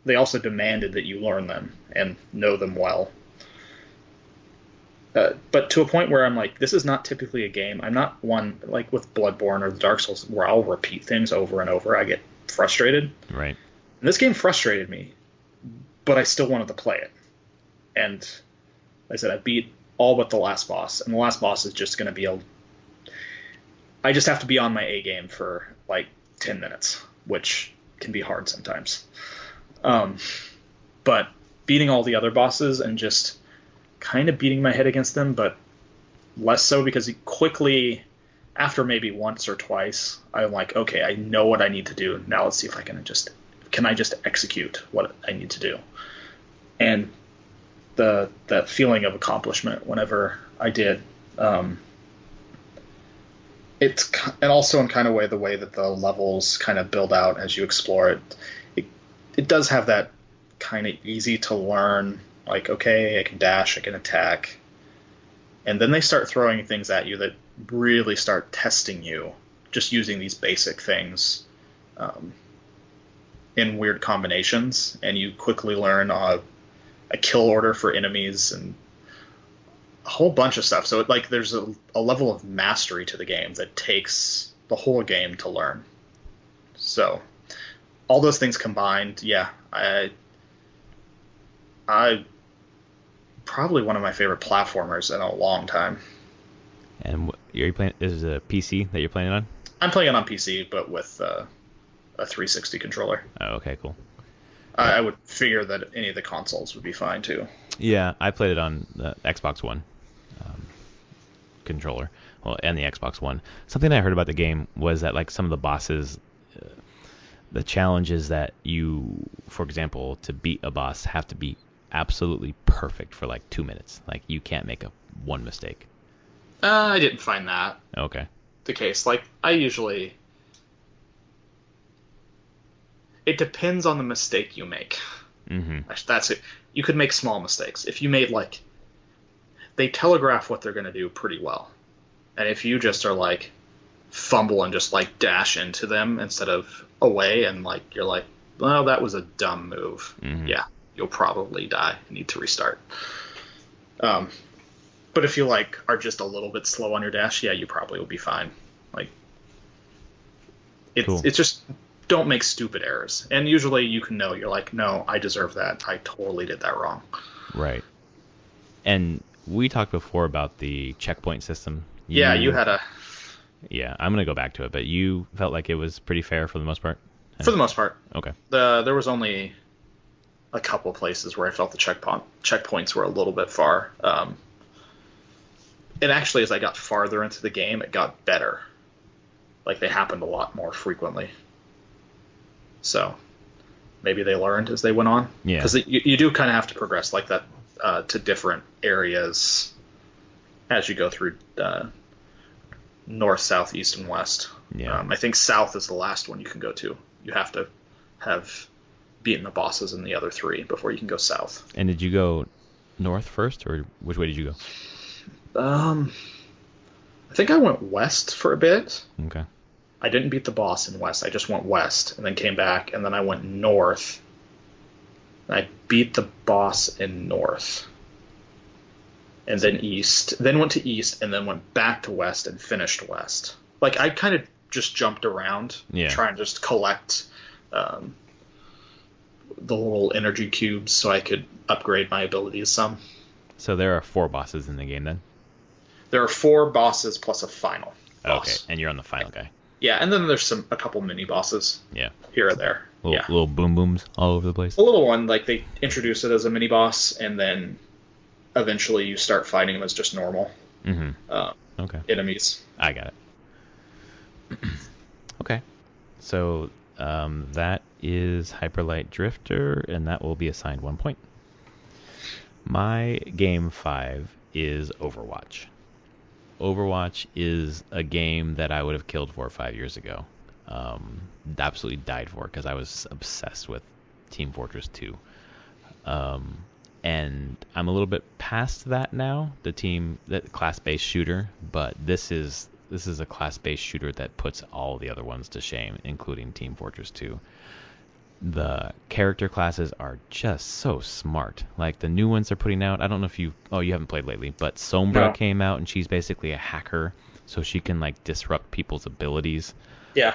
They also demanded that you learn them and know them well. But to a point where I'm like, this is not typically a game. I'm not one, like with Bloodborne or the Dark Souls, where I'll repeat things over and over. I get frustrated. Right. And this game frustrated me, but I still wanted to play it. And like I said, I beat all but the last boss. And the last boss is just going to be I just have to be on my A game for like 10 minutes, which can be hard sometimes. But beating all the other bosses and just kind of beating my head against them, but less so, because quickly, after maybe once or twice, I'm like, okay, I know what I need to do. Now let's see if I can I just execute what I need to do. And that feeling of accomplishment whenever I did, and also in kind of the way that the levels kind of build out as you explore it, it does have that kind of easy to learn, like, okay, I can dash, I can attack. And then they start throwing things at you that really start testing you, just using these basic things in weird combinations. And you quickly learn a kill order for enemies and a whole bunch of stuff. So there's a level of mastery to the game that takes the whole game to learn. So all those things combined, yeah, I probably one of my favorite platformers in a long time. And are you playing? Is it a PC that you're playing on? I'm playing it on PC, but with a 360 controller. Oh, okay, cool. I would figure that any of the consoles would be fine too. Yeah, I played it on the Xbox One controller, and the Xbox One. Something I heard about the game was that like some of the bosses, the challenge is that you, for example, to beat a boss, have to be absolutely perfect for like 2 minutes. Like you can't make one mistake. I didn't find that Okay. the case. Like it depends on the mistake you make. Mm-hmm. That's it. You could make small mistakes. If you made they telegraph what they're going to do pretty well. And if you just are like fumble and just like dash into them instead of away and like you're like, well, that was a dumb move. Mm-hmm. Yeah, you'll probably die and need to restart. But if you like are just a little bit slow on your dash, yeah, you probably will be fine. Like it's just don't make stupid errors. And usually you can know, you're like, no, I deserve that. I totally did that wrong. Right. And we talked before about the checkpoint system. Yeah, you had a... Yeah, I'm going to go back to it, but you felt like it was pretty fair for the most part? For the most part. Okay. There was only a couple places where I felt the checkpoints were a little bit far. And actually, as I got farther into the game, it got better. Like, they happened a lot more frequently. So maybe they learned as they went on. Yeah. Because you do kind of have to progress like that to different areas as you go through north, south, east, and west. Yeah. I think south is the last one you can go to. You have to have beaten the bosses in the other three before you can go south. And did you go north first, or which way did you go? I think I went west for a bit. Okay. I didn't beat the boss in west. I just went west and then came back, and then I went north. And I beat the boss in north. And then east. Then went to east, and then went back to west and finished west. Like, I kind of just jumped around, trying to just collect the little energy cubes so I could upgrade my abilities some. So there are 4 bosses in the game then? There are 4 bosses plus a final boss. Okay, and you're on the final guy. Yeah, and then there's a couple mini bosses. Yeah. Here or there. Little boom booms all over the place. A little one, like they introduce it as a mini boss, and then eventually you start fighting them as just normal enemies. I got it. Okay. So that is Hyperlight Drifter, and that will be assigned 1 point. My game 5 is Overwatch. Overwatch is a game that I would have killed 4 or 5 years ago. Absolutely died for because I was obsessed with Team Fortress 2. And I'm a little bit past that now, the class-based shooter, but this is a class-based shooter that puts all the other ones to shame, including Team Fortress 2. The character classes are just so smart. Like the new ones they're putting out, I don't know if you haven't played lately, but Sombra came out and she's basically a hacker, so she can like disrupt people's abilities. Yeah.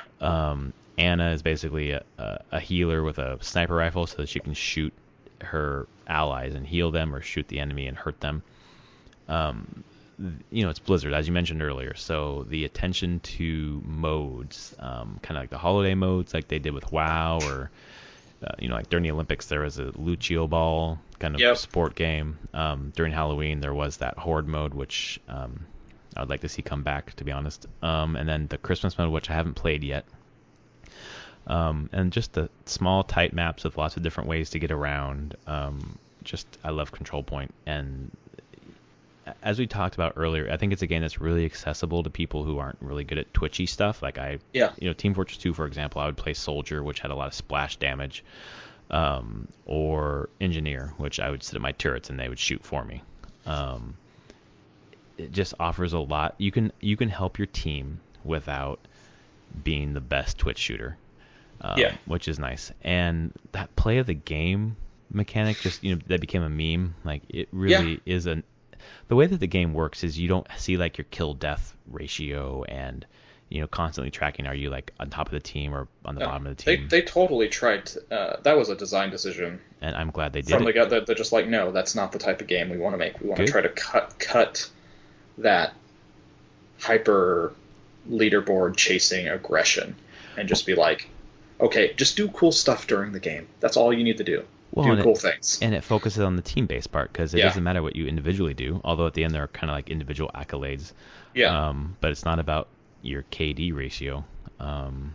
Anna is basically a healer with a sniper rifle so that she can shoot her allies and heal them or shoot the enemy and hurt them. It's Blizzard, as you mentioned earlier, so the attention to modes, kind of like the holiday modes like they did with WoW, or like during the Olympics there was a Lucio Ball kind of sport game. During Halloween there was that Horde mode, which I would like to see come back, to be honest. And then the Christmas mode, which I haven't played yet. And just the small, tight maps with lots of different ways to get around. I love Control Point. And as we talked about earlier, I think it's a game that's really accessible to people who aren't really good at twitchy stuff. Like Team Fortress 2, for example, I would play Soldier, which had a lot of splash damage, or Engineer, which I would sit at my turrets and they would shoot for me. It just offers a lot. You can help your team without being the best Twitch shooter, which is nice. And that play of the game mechanic, just that became a meme. Like it really is the way that the game works is you don't see like your kill death ratio and constantly tracking, are you like on top of the team or on the bottom of the team. They totally tried that was a design decision, and I'm glad they did. From the gut, they're just like, no, that's not the type of game we want to make. We want to try to cut that hyper leaderboard chasing aggression and just be like, okay, just do cool stuff during the game. That's all you need to do. Do cool things. And it focuses on the team-based part, because it doesn't matter what you individually do, although at the end there are kind of like individual accolades. Yeah. But it's not about your KD ratio. And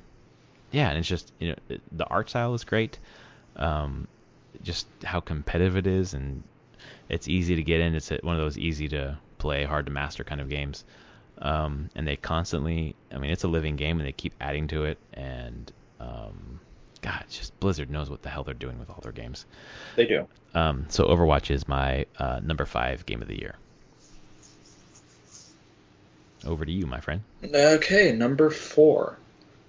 it's just, the art style is great. Just how competitive it is, and it's easy to get in. It's one of those easy to play, hard to master kind of games. And they constantly, it's a living game, and they keep adding to it. And God, it's just Blizzard knows what the hell they're doing with all their games. They do. So Overwatch is my number 5 game of the year. Over to you, my friend. Okay, number 4.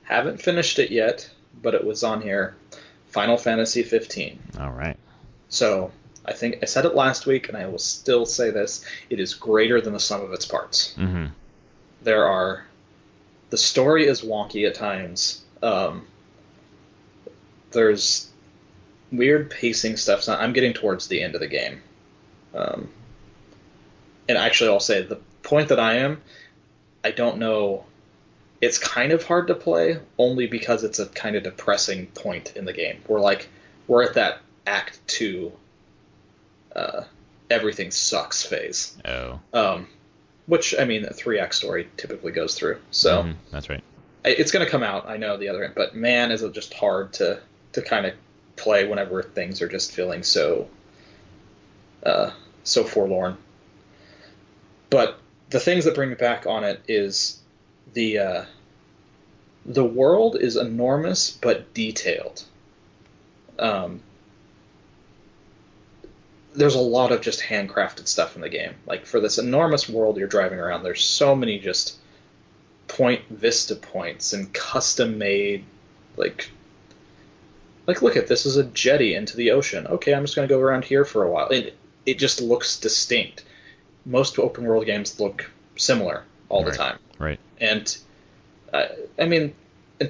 Haven't finished it yet, but it was on here. Final Fantasy 15. All right. So I think I said it last week, and I will still say this. It is greater than the sum of its parts. Mm-hmm. The story is wonky at times. There's weird pacing stuff. So I'm getting towards the end of the game. And actually, I'll say the point that I don't know. It's kind of hard to play only because it's a kind of depressing point in the game. We're at that Act 2 everything sucks phase. Oh. Which, a 3-act story typically goes through. So that's right. It's going to come out, I know, the other end. But man, is it just hard to kind of play whenever things are just feeling so forlorn. But the things that bring me back on it is the world is enormous but detailed. There's a lot of just handcrafted stuff in the game. Like, for this enormous world you're driving around, there's so many just point vista points and custom made, like look at this is a jetty into the ocean. Okay, I'm just going to go around here for a while. It just looks distinct. Most open world games look similar all the time. Right. And and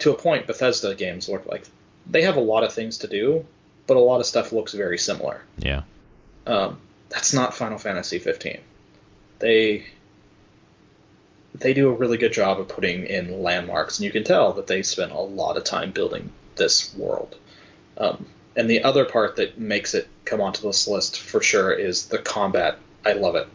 to a point, Bethesda games look like they have a lot of things to do, but a lot of stuff looks very similar. Yeah. That's not Final Fantasy 15. They do a really good job of putting in landmarks, and you can tell that they spent a lot of time building this world. And the other part that makes it come onto this list for sure is the combat. I love it.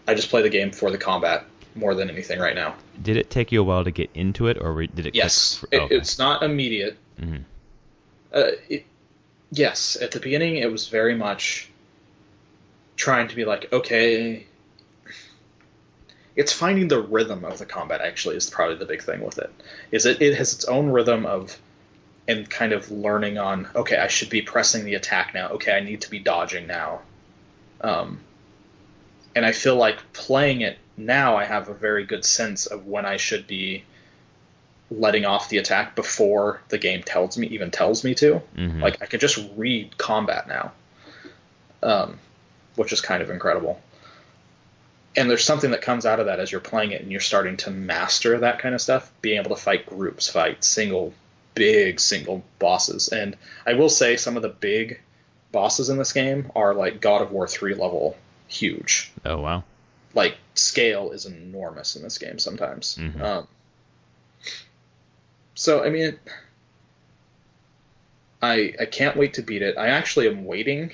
I just play the game for the combat more than anything right now. Did it take you a while to get into it, or did it? Yes, it's not immediate. Mm-hmm. Yes, at the beginning it was very much trying to be like, okay, it's finding the rhythm of the combat. Actually, is probably the big thing with it. It has its own rhythm and kind of learning on, okay, I should be pressing the attack now. Okay, I need to be dodging now. And I feel like playing it now, I have a very good sense of when I should be letting off the attack before the game tells me to. Mm-hmm. Like, I could just read combat now, which is kind of incredible. And there's something that comes out of that as you're playing it and you're starting to master that kind of stuff, being able to fight groups, fight big single bosses. And I will say some of the big bosses in this game are like God of War 3 level huge. Oh, wow. Like, scale is enormous in this game sometimes. Mm-hmm. So, I can't wait to beat it. I actually am waiting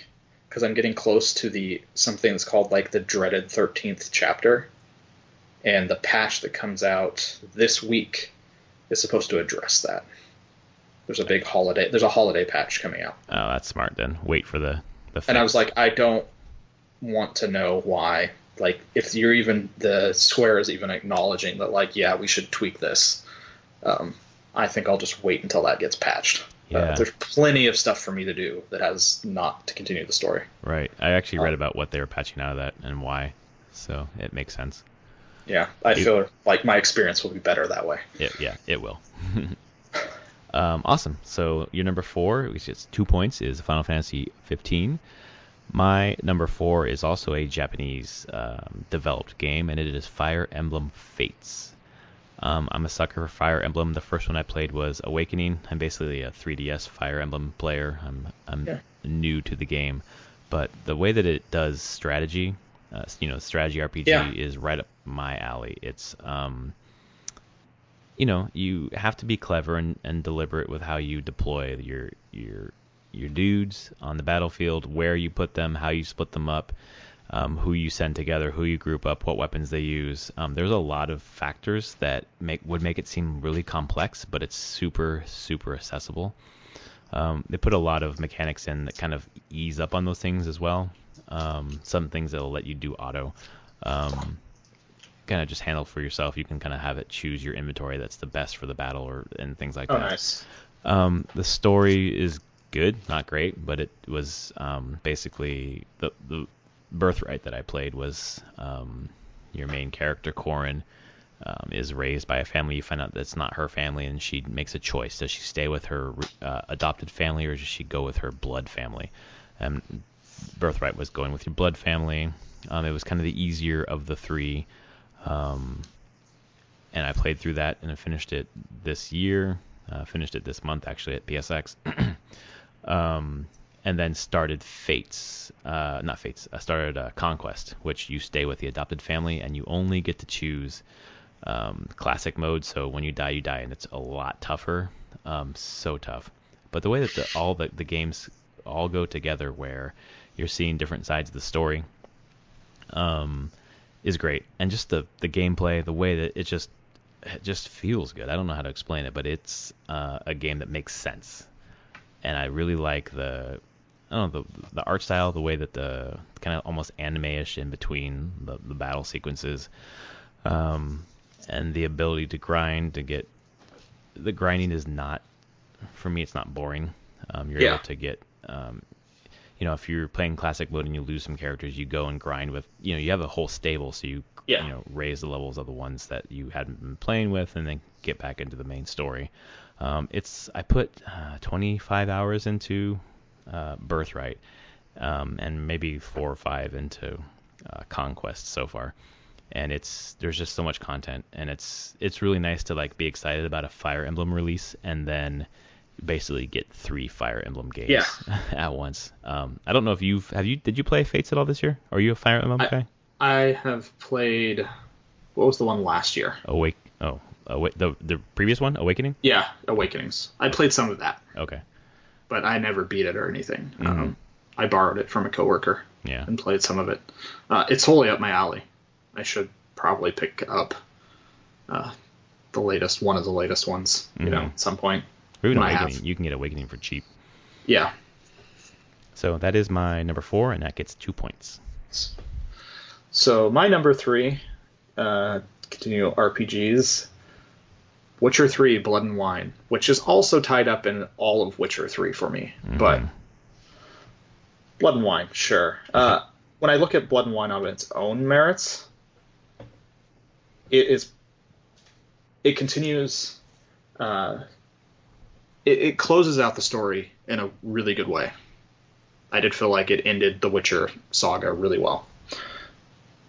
because I'm getting close to something that's called like the dreaded 13th chapter. And the patch that comes out this week is supposed to address that. There's a holiday patch coming out. Oh, that's smart then. Wait for the fix. And I was like, I don't want to know why. Like, if the Square is even acknowledging that, like, yeah, we should tweak this, I think I'll just wait until that gets patched. Yeah. There's plenty of stuff for me to do that has not to continue the story. Right. I actually read about what they were patching out of that and why, so it makes sense. Yeah, I feel like my experience will be better that way. It will. Awesome. So your number 4, which is 2 points, is Final Fantasy 15. My number 4 is also a Japanese developed game, and it is Fire Emblem Fates. I'm a sucker for Fire Emblem. The first one I played was Awakening. I'm basically a 3DS Fire Emblem player. I'm new to the game, but the way that it does strategy, strategy RPG is right up my alley. It's you have to be clever and deliberate with how you deploy your dudes on the battlefield, where you put them, how you split them up, who you send together, who you group up, what weapons they use. There's a lot of factors that would make it seem really complex, but it's super, super accessible. They put a lot of mechanics in that kind of ease up on those things as well. Some things that'll let you do auto. Kind of just handle for yourself. You can kind of have it choose your inventory that's the best for the battle and things like that. Nice. The story is good, not great, but it was basically the birthright that I played was your main character, Corin, is raised by a family. You find out that's not her family, and she makes a choice. Does she stay with her adopted family, or does she go with her blood family? Birthright was going with your blood family. It was kind of the easier of the three. And I played through that and I finished it this year. Finished it this month, actually, at PSX. And then started started Conquest, which you stay with the adopted family, and you only get to choose classic mode. So when you die, and it's a lot tougher. So tough. But the way that all the games all go together, where you're seeing different sides of the story, is great. And just the gameplay, the way that it just feels good. I don't know how to explain it, but it's a game that makes sense. And I really like the art style, the way that the kind of almost anime-ish in between the battle sequences, and the ability to grind, the grinding is not, for me, it's not boring. You're able to get, if you're playing classic mode and you lose some characters, you go and grind with, you have a whole stable, so you raise the levels of the ones that you hadn't been playing with, and then get back into the main story. I put 25 hours into Birthright, and maybe 4 or 5 into Conquest so far. And there's just so much content, and it's really nice to like be excited about a Fire Emblem release and then basically get 3 Fire Emblem games at once. I don't know if did you play Fates at all this year? Are you a Fire Emblem guy? I have played, what was the one last year? The previous one, Awakening? Yeah, Awakenings. I played some of that. Okay. But I never beat it or anything. Mm-hmm. I borrowed it from a coworker and played some of it. It's wholly up my alley. I should probably pick up the latest, one of the latest ones, at some point. Or even Awakening. You can get Awakening for cheap. Yeah. So that is my number 4, and that gets 2 points. So my number 3, continue RPGs, Witcher 3, Blood and Wine, which is also tied up in all of Witcher 3 for me. Mm-hmm. But Blood and Wine, sure. When I look at Blood and Wine on its own merits, it continues... It closes out the story in a really good way. I did feel like it ended the Witcher saga really well.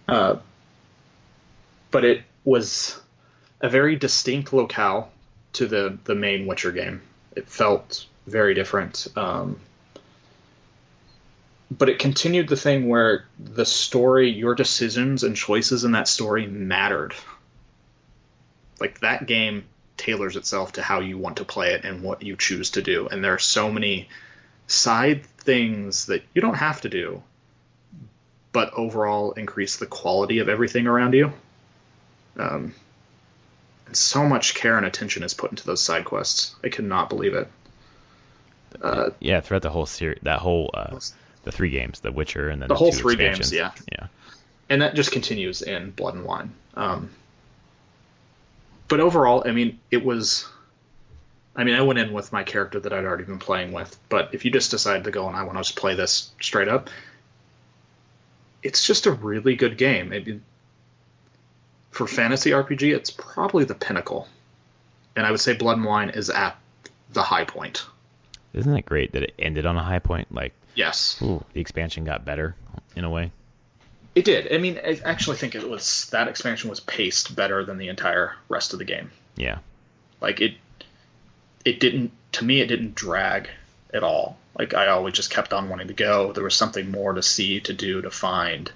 But it was a very distinct locale to the main Witcher game. It felt very different. But it continued the thing where the story, your decisions and choices in that story mattered. Like, that game tailors itself to how you want to play it and what you choose to do. And there are so many side things that you don't have to do, but overall increase the quality of everything around you. And so much care and attention is put into those side quests. I could not believe it. Throughout the whole series, the 3 games, The Witcher, and then the whole 2 3 games, yeah. And that just continues in Blood and Wine. But overall, I went in with my character that I'd already been playing with, but if you just decide to go and I want to just play this straight up, it's just a really good game. For fantasy RPG, it's probably the pinnacle. And I would say Blood and Wine is at the high point. Isn't it great that it ended on a high point? Yes. The expansion got better in a way. It did. I actually think that expansion was paced better than the entire rest of the game. Yeah. It didn't drag at all. I always just kept on wanting to go. There was something more to see, to do, to find.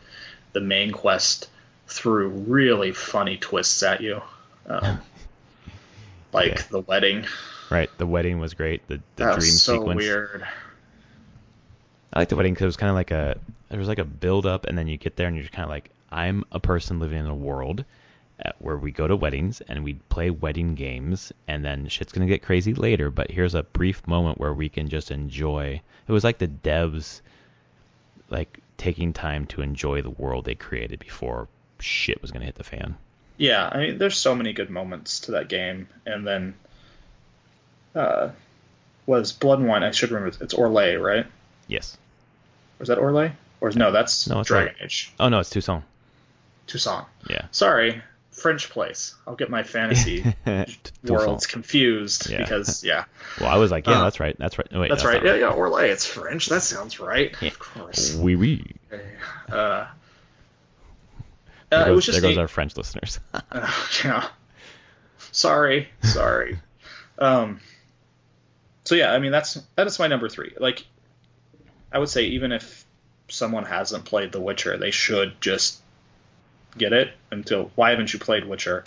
The main quest threw really funny twists at you. like the wedding. Right, the wedding was great. The That dream was so sequence. weird. I like the wedding because it was kind of like there was like a build up, and then you get there and you're just kind of like, I'm a person living in a world where we go to weddings and we play wedding games, and then shit's gonna get crazy later. But here's a brief moment where we can just enjoy. It was like the devs like taking time to enjoy the world they created before shit was gonna hit the fan. Yeah, I mean, there's so many good moments to that game, and then was Blood and Wine. I should remember it's Orlais, right? Yes. Was that Orlais? Or no, that's No, it's Dragon not. Age. Oh no, it's Toussaint. Toussaint. Yeah. Sorry, French place. I'll get my fantasy worlds confused because Well, I was like, yeah, that's right. That's right. No, wait, that's right. Yeah, Orlais. It's French. That sounds right. Yeah. Of course. Oui, oui. It was just there goes our French listeners. Yeah. Sorry. So yeah, I mean that is my number 3. Like, I would say even if someone hasn't played The Witcher, they should just get it. Why haven't you played Witcher?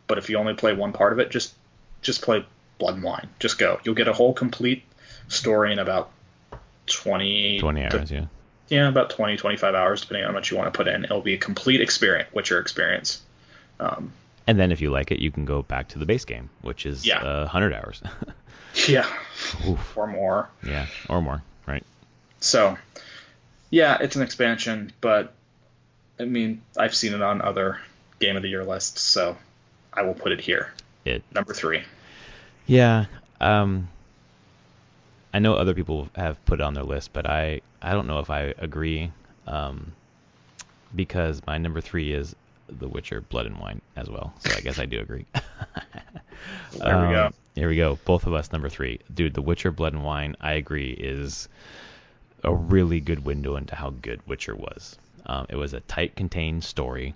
But if you only play one part of it, just play Blood and Wine. Just go. You'll get a whole complete story in about 20 hours, yeah. Yeah, about 20, 25 hours, depending on how much you want to put in. It'll be a complete Witcher experience. And then if you like it, you can go back to the base game, which is 100 hours. Yeah. Oof. Or more. Yeah, or more, right. So, yeah, it's an expansion, but, I mean, I've seen it on other Game of the Year lists, so I will put it here. Number 3. Yeah, I know other people have put it on their list, but I don't know if I agree, because my number 3 is The Witcher Blood and Wine as well, so I guess I do agree. There we go. Here we go. Both of us, number 3. Dude, The Witcher Blood and Wine, I agree, is a really good window into how good Witcher was. It was a tight, contained story,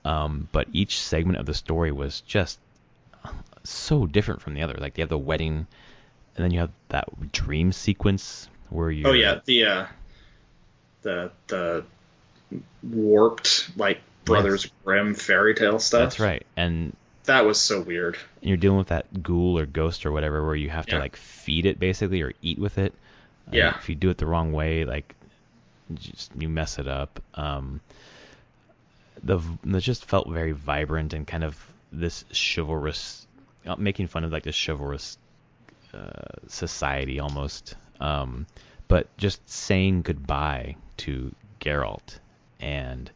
but each segment of the story was just so different from the other. Like, you have the wedding, and then you have that dream sequence where you... Oh, yeah, the warped, like, Brothers Grimm fairy tale stuff. That's right, and... That was so weird. And you're dealing with that ghoul or ghost or whatever, where you have to like feed it basically or eat with it. Yeah. If you do it the wrong way, like you mess it up. It just felt very vibrant and kind of this chivalrous, making fun of like this chivalrous society almost. But just saying goodbye to Geralt and,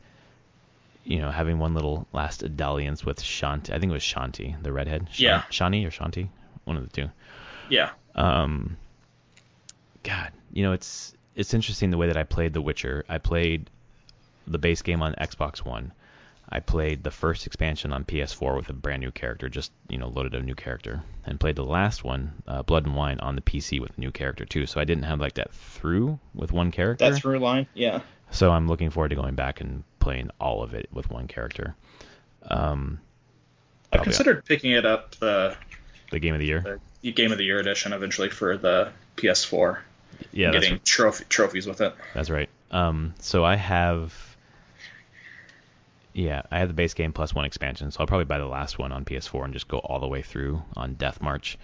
you know, having one little last dalliance with Shanti. I think it was Shanti, the redhead. Shani or Shanti? One of the two. Yeah. God, you know, it's interesting the way that I played The Witcher. I played the base game on Xbox One. I played the first expansion on PS4 with a brand new character, just, you know, loaded a new character. And played the last one, Blood and Wine, on the PC with a new character too. So I didn't have like that through with one character. That through line, yeah. So I'm looking forward to going back and playing all of it with one character. I considered picking it up the Game of the Year, the Game of the Year edition eventually for the PS4. Yeah, getting trophies with it. That's right. So I have the base game plus one expansion. So I'll probably buy the last one on PS4 and just go all the way through on Death March.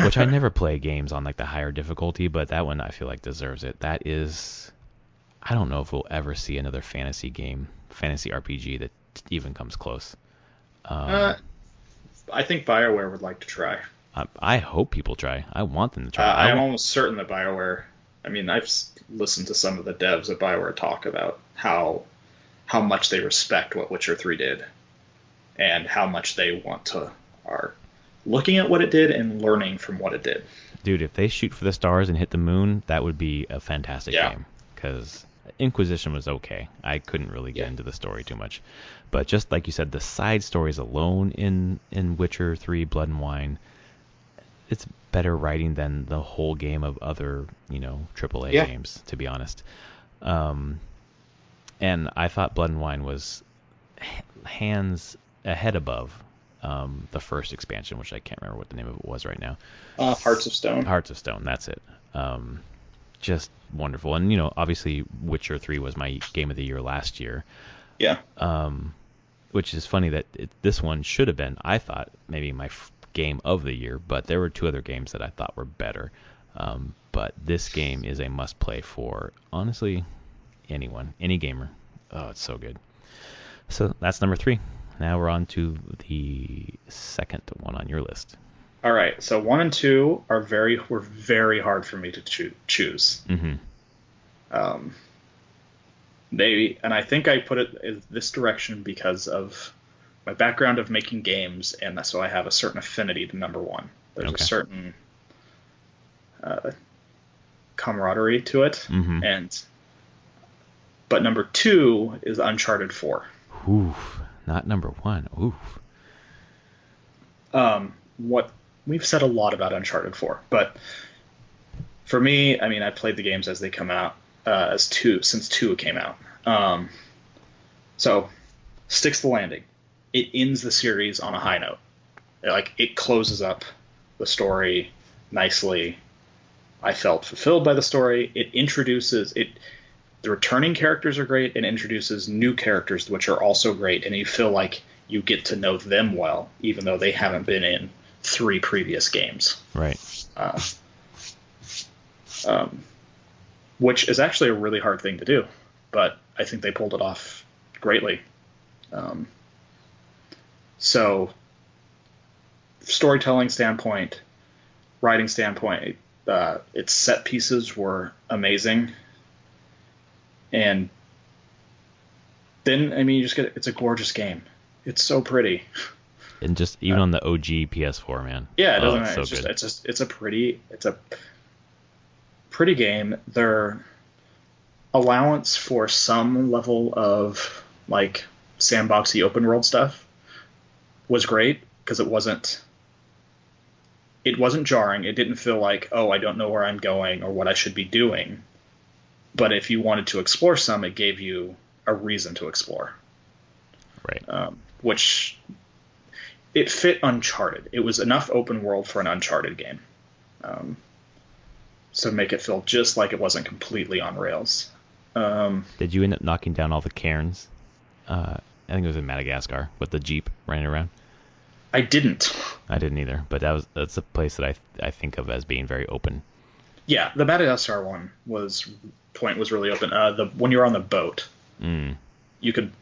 Which I never play games on like the higher difficulty, but that one I feel like deserves it. That is, I don't know if we'll ever see another fantasy RPG that even comes close. I think BioWare would like to try. I hope people try. I want them to try. I'm almost certain that BioWare... I mean, I've listened to some of the devs at BioWare talk about how much they respect what Witcher 3 did and how much they are looking at what it did and learning from what it did. Dude, if they shoot for the stars and hit the moon, that would be a fantastic game. Because Inquisition was okay. I couldn't really get into the story too much. But just like you said, the side stories alone in Witcher 3 Blood and Wine, it's better writing than the whole game of other, you know, AAA games, to be honest. And I thought Blood and Wine was hands ahead above the first expansion, which I can't remember what the name of it was right now. Hearts of Stone. Hearts of Stone, that's it. Just wonderful. And, you know, obviously Witcher 3 was my game of the year last year. Yeah. Which is funny that this one should have been, I thought, maybe my game of the year, but there were 2 other games that I thought were better. But this game is a must-play for, honestly, anyone, any gamer. Oh, it's so good. So that's number 3. Now we're on to the second one on your list. All right, so 1 and 2 were very hard for me to choose. Mm-hmm. And I think I put it in this direction because of my background of making games, and so I have a certain affinity to number 1. There's a certain camaraderie to it, but number 2 is Uncharted 4. Oof, not number 1. Oof. What we've said a lot about Uncharted 4, but for me, I mean, I played the games as they come out, since 2 came out. So, sticks the landing. It ends the series on a high note. Like, it closes up the story nicely. I felt fulfilled by the story. It introduces it. The returning characters are great, and introduces new characters, which are also great, and you feel like you get to know them well, even though they haven't been in 3 previous games. Right. Which is actually a really hard thing to do, but I think they pulled it off greatly. So, storytelling standpoint, writing standpoint, its set pieces were amazing. And then, I mean, it's a gorgeous game. It's so pretty. And just even on the OG PS4, man. Yeah, it doesn't matter. So it's a pretty game. Their allowance for some level of like sandboxy open world stuff was great because it wasn't jarring. It didn't feel like, oh, I don't know where I'm going or what I should be doing. But if you wanted to explore some, it gave you a reason to explore. Right. Which it fit Uncharted. It was enough open world for an Uncharted game. So make it feel just like it wasn't completely on rails. Did you end up knocking down all the cairns? I think it was in Madagascar with the Jeep running around. I didn't. I didn't either, but that's a place that I think of as being very open. Yeah, the Madagascar one was really open. When you were on the boat, you could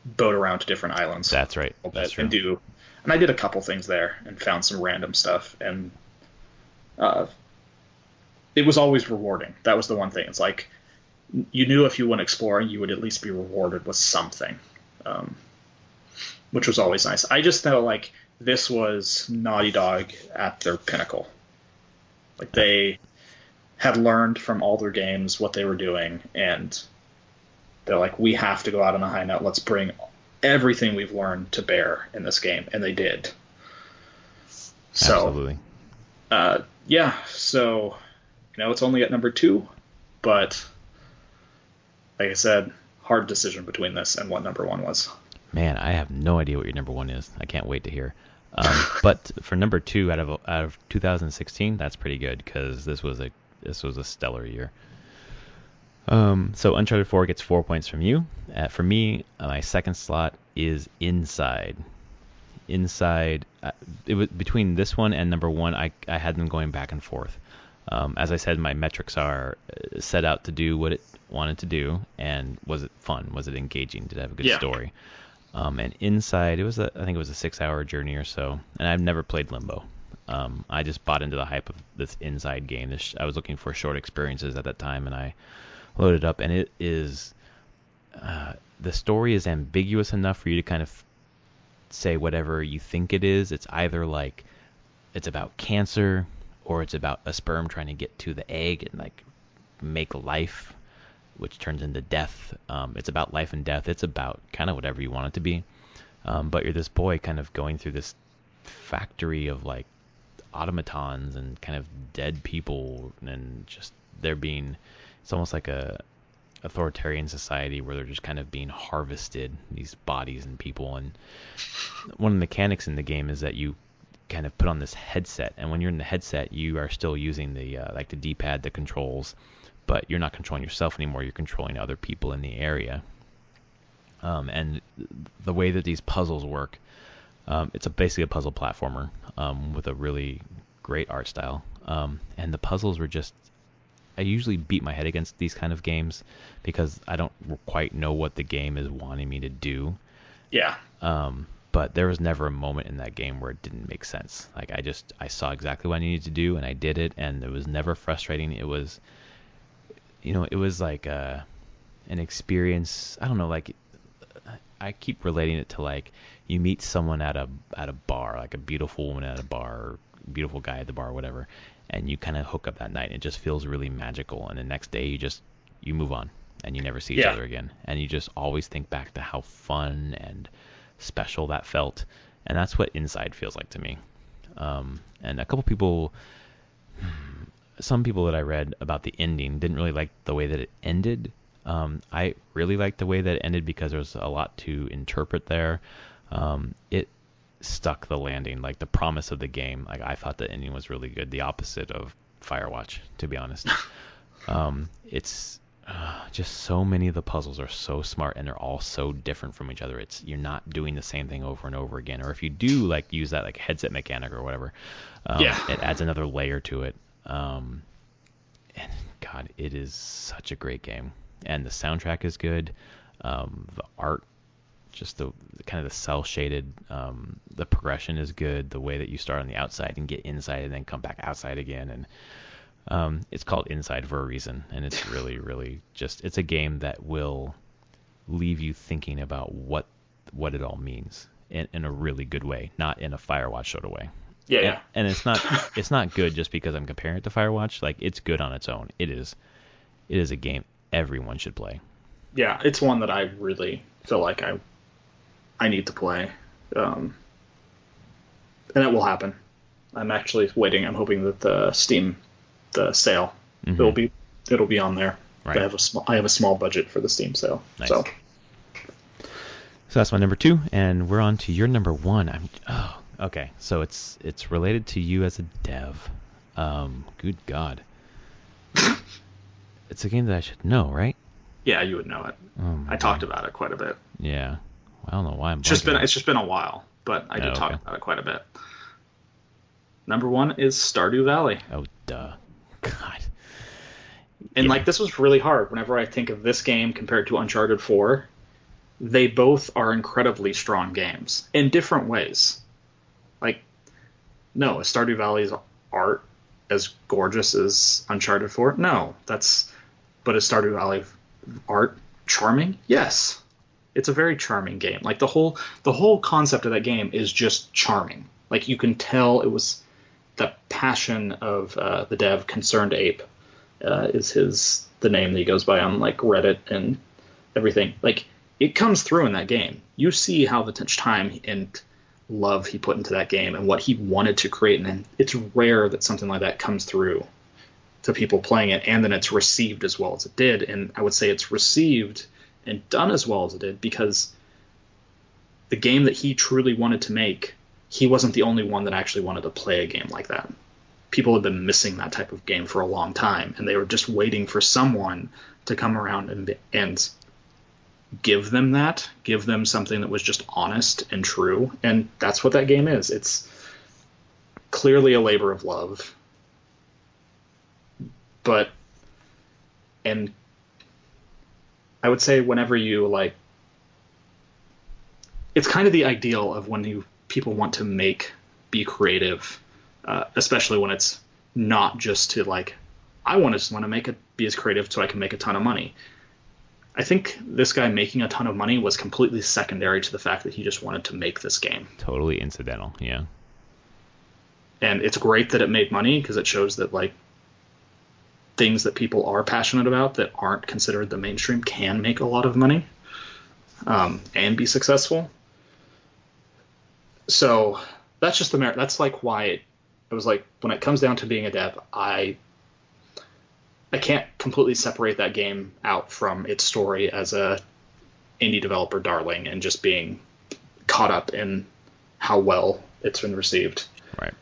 boat around to different islands. That's right. That's true. And I did a couple things there and found some random stuff, and it was always rewarding. That was the one thing. It's like you knew if you went exploring, you would at least be rewarded with something, which was always nice. I just felt like this was Naughty Dog at their pinnacle. Like they had learned from all their games what they were doing, and they're like, we have to go out on a high note. Let's bring everything we've learned to bear in this game, and they did. So, absolutely. Yeah, so, it's only at number 2, but like I said, hard decision between this and what number 1 was. Man, I have no idea what your number 1 is. I can't wait to hear. But for number 2 out of 2016, that's pretty good because this was a stellar year. So Uncharted 4 gets 4 points from you. For me, my second slot is Inside. Inside, it was between this one and number 1. I had them going back and forth. As I said, my metrics are set out to do what it wanted to do, and was it fun? Was it engaging? Did it have a good story? And Inside, I think it was a 6-hour journey or so, and I've never played Limbo. I just bought into the hype of this Inside game. I was looking for short experiences at that time, and I loaded up, and it is the story is ambiguous enough for you to kind of say whatever you think it is. It's either like it's about cancer, or it's about a sperm trying to get to the egg and like make life, which turns into death. It's about life and death. It's about kind of whatever you want it to be. But you're this boy kind of going through this factory of like automatons and kind of dead people, and just it's almost like a authoritarian society where they're just kind of being harvested, these bodies and people. And one of the mechanics in the game is that you kind of put on this headset, and when you're in the headset, you are still using the like the D-pad, the controls, but you're not controlling yourself anymore. You're controlling other people in the area. And the way that these puzzles work, It's basically a puzzle platformer with a really great art style. And the puzzles were just... I usually beat my head against these kind of games because I don't quite know what the game is wanting me to do. Yeah. But there was never a moment in that game where it didn't make sense. Like I saw exactly what I needed to do and I did it, and it was never frustrating. It was, it was like an experience. I don't know, like I keep relating it to like you meet someone at a bar, like a beautiful woman at a bar, or beautiful guy at the bar, or whatever, and you kind of hook up that night. And it just feels really magical, and the next day you move on and you never see each other again, and you just always think back to how fun and special that felt. And that's what Inside feels like to me. And some people that I read about the ending didn't really like the way that it ended. I really liked the way that it ended because there's a lot to interpret there. It stuck the landing, like the promise of the game. Like I thought the ending was really good, the opposite of Firewatch, to be honest. It's just so many of the puzzles are so smart, and they're all so different from each other. You're not doing the same thing over and over again, or if you do like use that like headset mechanic or whatever, it adds another layer to it. And God, it is such a great game, and the soundtrack is good. The art, just the kind of the cell shaded, the progression is good. The way that you start on the outside and get inside and then come back outside again, and it's called Inside for a reason, and it's really, really it's a game that will leave you thinking about what it all means in a really good way, not in a Firewatch sort of way. Yeah. And it's not good just because I'm comparing it to Firewatch. Like, it's good on its own. It is a game everyone should play. Yeah, it's one that I really feel like I need to play, and it will happen. I'm actually waiting. I'm hoping that the sale, it'll be on there. Right. I have a small budget for the Steam sale. Nice. So that's my number 2, and we're on to your number 1. Okay. So it's related to you as a dev. Good God. It's a game that I should know, right? Yeah, you would know it. I talked about it quite a bit. Yeah. I don't know why It's just been a while, but I did talk about it quite a bit. Number 1 is Stardew Valley. Oh, duh. God. And this was really hard. Whenever I think of this game compared to Uncharted 4, they both are incredibly strong games in different ways. No, is Stardew Valley's art as gorgeous as Uncharted 4? No, but is Stardew Valley art charming? Yes. It's a very charming game. Like the whole concept of that game is just charming. Like you can tell it was the passion of the dev, Concerned Ape, is the name that he goes by on like Reddit and everything. Like it comes through in that game. You see how much time and love he put into that game and what he wanted to create, and it's rare that something like that comes through to people playing it, and then it's received as well as it did. And I would say it's received and done as well as it did because the game that he truly wanted to make, he wasn't the only one that actually wanted to play a game like that. People had been missing that type of game for a long time, and they were just waiting for someone to come around and give them something that was just honest and true. And that's what that game is. It's clearly a labor of love, and I would say whenever you it's kind of the ideal of when people want to be creative, especially when it's not just to I just want to be as creative so I can make a ton of money. I think this guy making a ton of money was completely secondary to the fact that he just wanted to make this game. Totally incidental, yeah. And it's great that it made money because it shows that things that people are passionate about that aren't considered the mainstream can make a lot of money and be successful. So that's just the merit. That's why it was when it comes down to being a dev, I can't completely separate that game out from its story as a indie developer darling and just being caught up in how well it's been received. Right.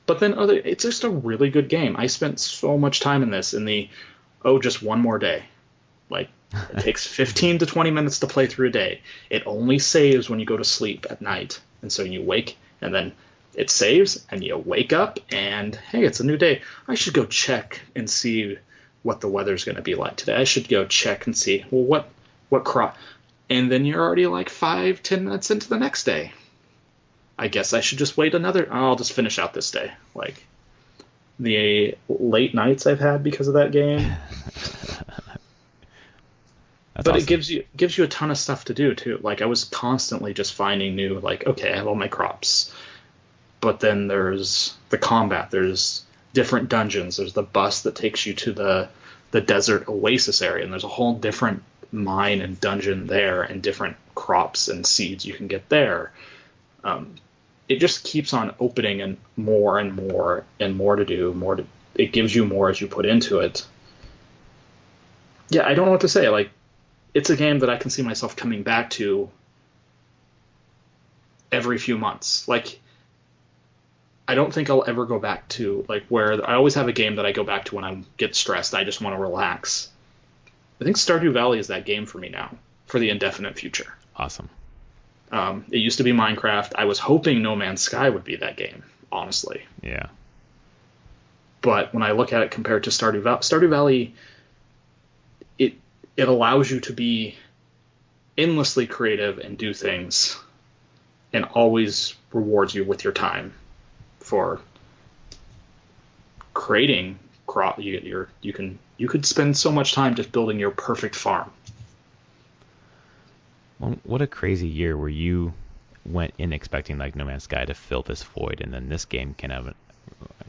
But then it's just a really good game. I spent so much time in this just one more day. It takes 15 to 20 minutes to play through a day. It only saves when you go to sleep at night. And so you wake, and then it saves, and you wake up, and hey, it's a new day. I should go check and see what the weather's going to be like today. I should go check and see, well, what crop. And then you're already like 5-10 minutes into the next day. I guess I should just wait I'll just finish out this day. Like, the late nights I've had because of that game. But awesome. It gives you a ton of stuff to do too. Like, I was constantly just finding new, like, okay, I have all my crops. But then there's the combat, there's different dungeons, there's the bus that takes you to the desert oasis area, and there's a whole different mine and dungeon there, and different crops and seeds you can get there. It just keeps on opening, and more and more and more to do. It gives you more as you put into it. Yeah, I don't know what to say. Like, it's a game that I can see myself coming back to every few months. Like, I don't think I'll ever go back to, like, where I always have a game that I go back to when I get stressed. I just want to relax. I think Stardew Valley is that game for me now, for the indefinite future. Awesome. It used to be Minecraft. I was hoping No Man's Sky would be that game, honestly. Yeah. But when I look at it compared to Stardew Valley, it allows you to be endlessly creative and do things, and always rewards you with your time for creating crop. You could spend so much time just building your perfect farm. Well, what a crazy year where you went in expecting like No Man's Sky to fill this void, and then this game came out of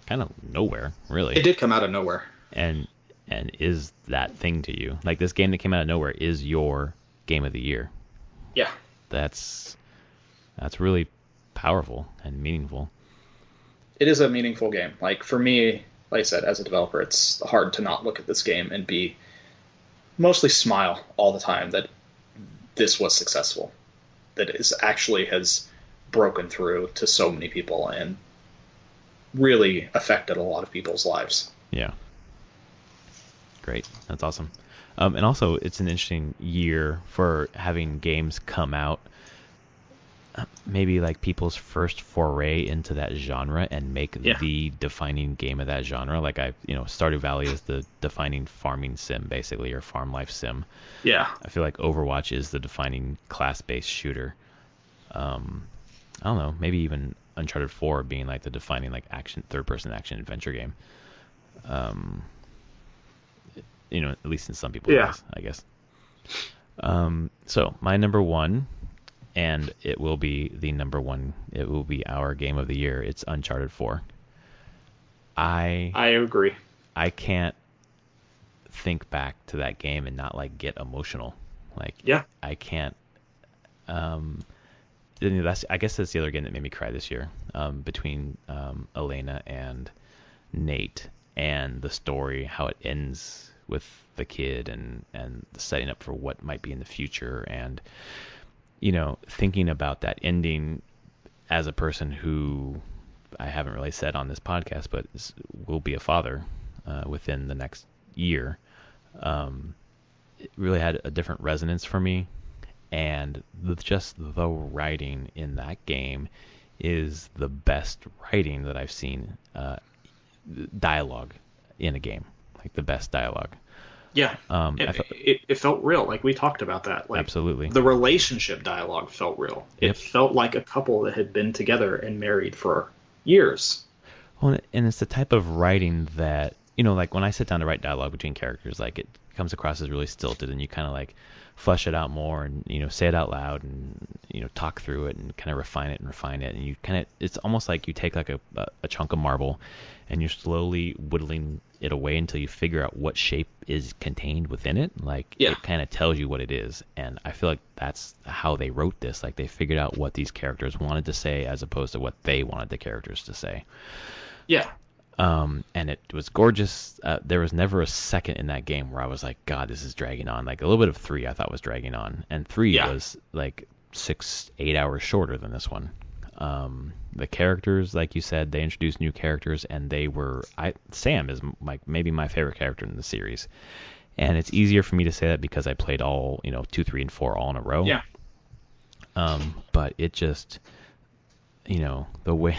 kind of nowhere, really. It did come out of nowhere. And is that thing to you? Like, this game that came out of nowhere is your game of the year. Yeah. That's really powerful and meaningful. It is a meaningful game. Like, for me, like I said, as a developer, it's hard to not look at this game and mostly smile all the time that this was successful, that it actually has broken through to so many people and really affected a lot of people's lives. Yeah. Great. That's awesome. And also, it's an interesting year for having games come out, maybe like people's first foray into that genre and make the defining game of that genre. Like, Stardew Valley is the defining farming sim, basically, or farm life sim. Yeah. I feel like Overwatch is the defining class-based shooter. I don't know, maybe even Uncharted 4 being like the defining like third-person action adventure game. At least in some people's eyes, I guess. So my number one, and it will be the number one. It will be our game of the year. It's Uncharted 4. I agree. I can't think back to that game and not like get emotional. Like, I can't. I guess that's the other game that made me cry this year. Between Elena and Nate, and the story, how it ends with the kid, and the setting up for what might be in the future, and thinking about that ending as a person who I haven't really said on this podcast, but will be a father within the next year. It really had a different resonance for me, and just the writing in that game is the best writing that I've seen. Dialogue in a game, like the best dialogue. Yeah. It felt real. Like, we talked about that. Like, absolutely. The relationship dialogue felt real. It felt like a couple that had been together and married for years. Well, and it's the type of writing that, like when I sit down to write dialogue between characters, like, it comes across as really stilted, and you kind of like flesh it out more, and say it out loud, and talk through it, and kind of refine it, and you kind of, it's almost like you take like a chunk of marble, and you're slowly whittling it away until you figure out what shape is contained within it. Like, it kind of tells you what it is. And I feel like that's how they wrote this. Like, they figured out what these characters wanted to say as opposed to what they wanted the characters to say. Yeah. And it was gorgeous. There was never a second in that game where I was like, God, this is dragging on. Like, a little bit of 3 I thought was dragging on. And 3 was like 6-8 hours shorter than this one. The characters, like you said, they introduced new characters, and Sam is maybe my favorite character in the series. And it's easier for me to say that because I played all, 2, 3, and 4 all in a row. Yeah. But it just, the way,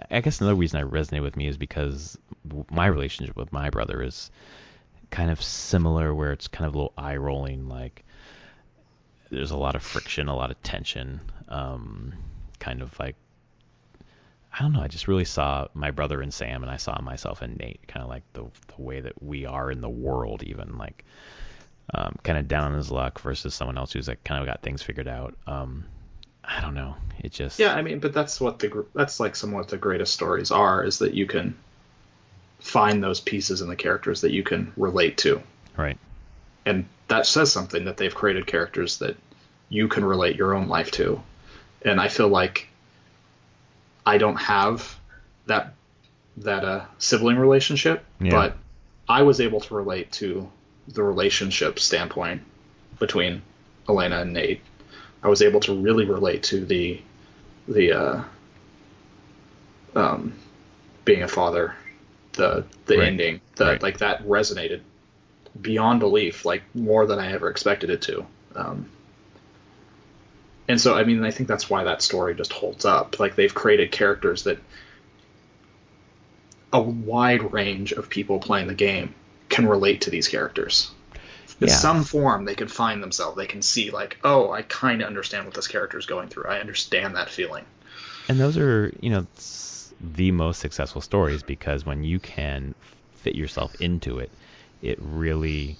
I guess another reason I resonate with me is because my relationship with my brother is kind of similar, where it's kind of a little eye rolling, like there's a lot of friction, a lot of tension, kind of like, I don't know, I just really saw my brother in Sam, and I saw myself in Nate, kind of like the way that we are in the world, even like kind of down on his luck versus someone else who's like kind of got things figured out. I don't know. It just, Yeah, I mean, but that's like somewhat the greatest stories are, is that you can find those pieces in the characters that you can relate to. right. And that says something, that they've created characters that you can relate your own life to. And I feel like I don't have that sibling relationship, Yeah. but I was able to relate to the relationship standpoint between Elena and Nate. I was able to really relate to the being a father, the Right. ending, Right. like that resonated beyond belief, like more than I ever expected it to. And so, I mean, I think that's why that story just holds up. Like, they've created characters that a wide range of people playing the game can relate to these characters. In Yeah. some form, they can find themselves. They can see, like, oh, I kind of understand what this character is going through. I understand that feeling. And those are, the most successful stories, because when you can fit yourself into it, it really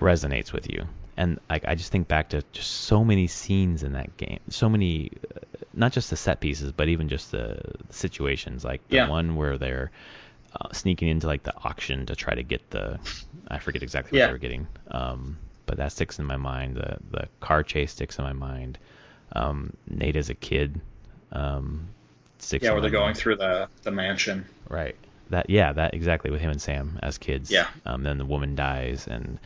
resonates with you. And like, I just think back to just so many scenes in that game, so many, not just the set pieces, but even just the situations, like the Yeah. one where they're sneaking into like the auction to try to get I forget exactly what Yeah. they were getting, but that sticks in my mind. The car chase sticks in my mind. Nate as a kid, sticks Yeah, in where my they're going mind. through the mansion. Right. That exactly, with him and Sam as kids. Yeah. Then the woman dies and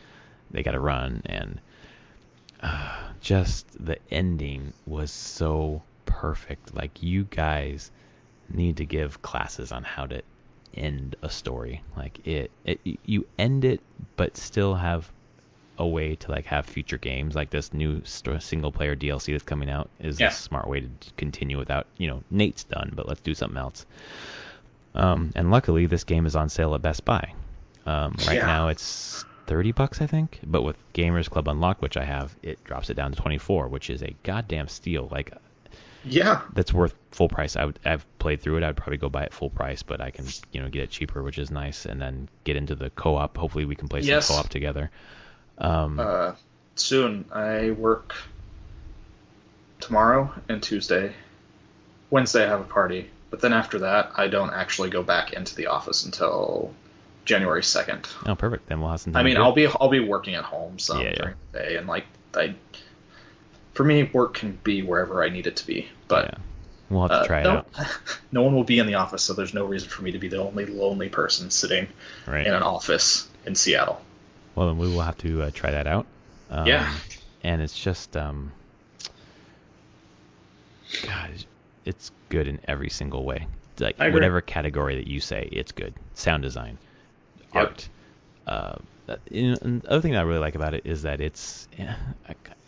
they got to run, and just the ending was so perfect. Like, you guys need to give classes on how to end a story. Like, you end it, but still have a way to like have future games. Like this new single player DLC that's coming out is Yeah. a smart way to continue without, Nate's done, but let's do something else. And luckily, this game is on sale at Best Buy. Right Yeah. now, it's $30, I think. But with Gamers Club Unlocked, which I have, it drops it down to $24, which is a goddamn steal. Like, Yeah. that's worth full price. I've played through it. I'd probably go buy it full price, but I can, get it cheaper, which is nice. And then get into the co-op. Hopefully, we can play some Yes. co-op together. Soon. I work tomorrow and Tuesday. Wednesday I have a party, but then after that I don't actually go back into the office until January 2nd. Oh, perfect. Then we'll have some I time. mean, to do it. I'll be working at home some Yeah, yeah. during the day, and like for me, work can be wherever I need it to be. But Yeah. We'll have to try it out. no one will be in the office, so there's no reason for me to be the only lonely person sitting Right. in an office in Seattle. Well, then we will have to try that out. Yeah. And it's just, God, it's good in every single way. Like, I agree. whatever category that you say, it's good. Sound design, Yep. art. And the other thing that I really like about it is that it's,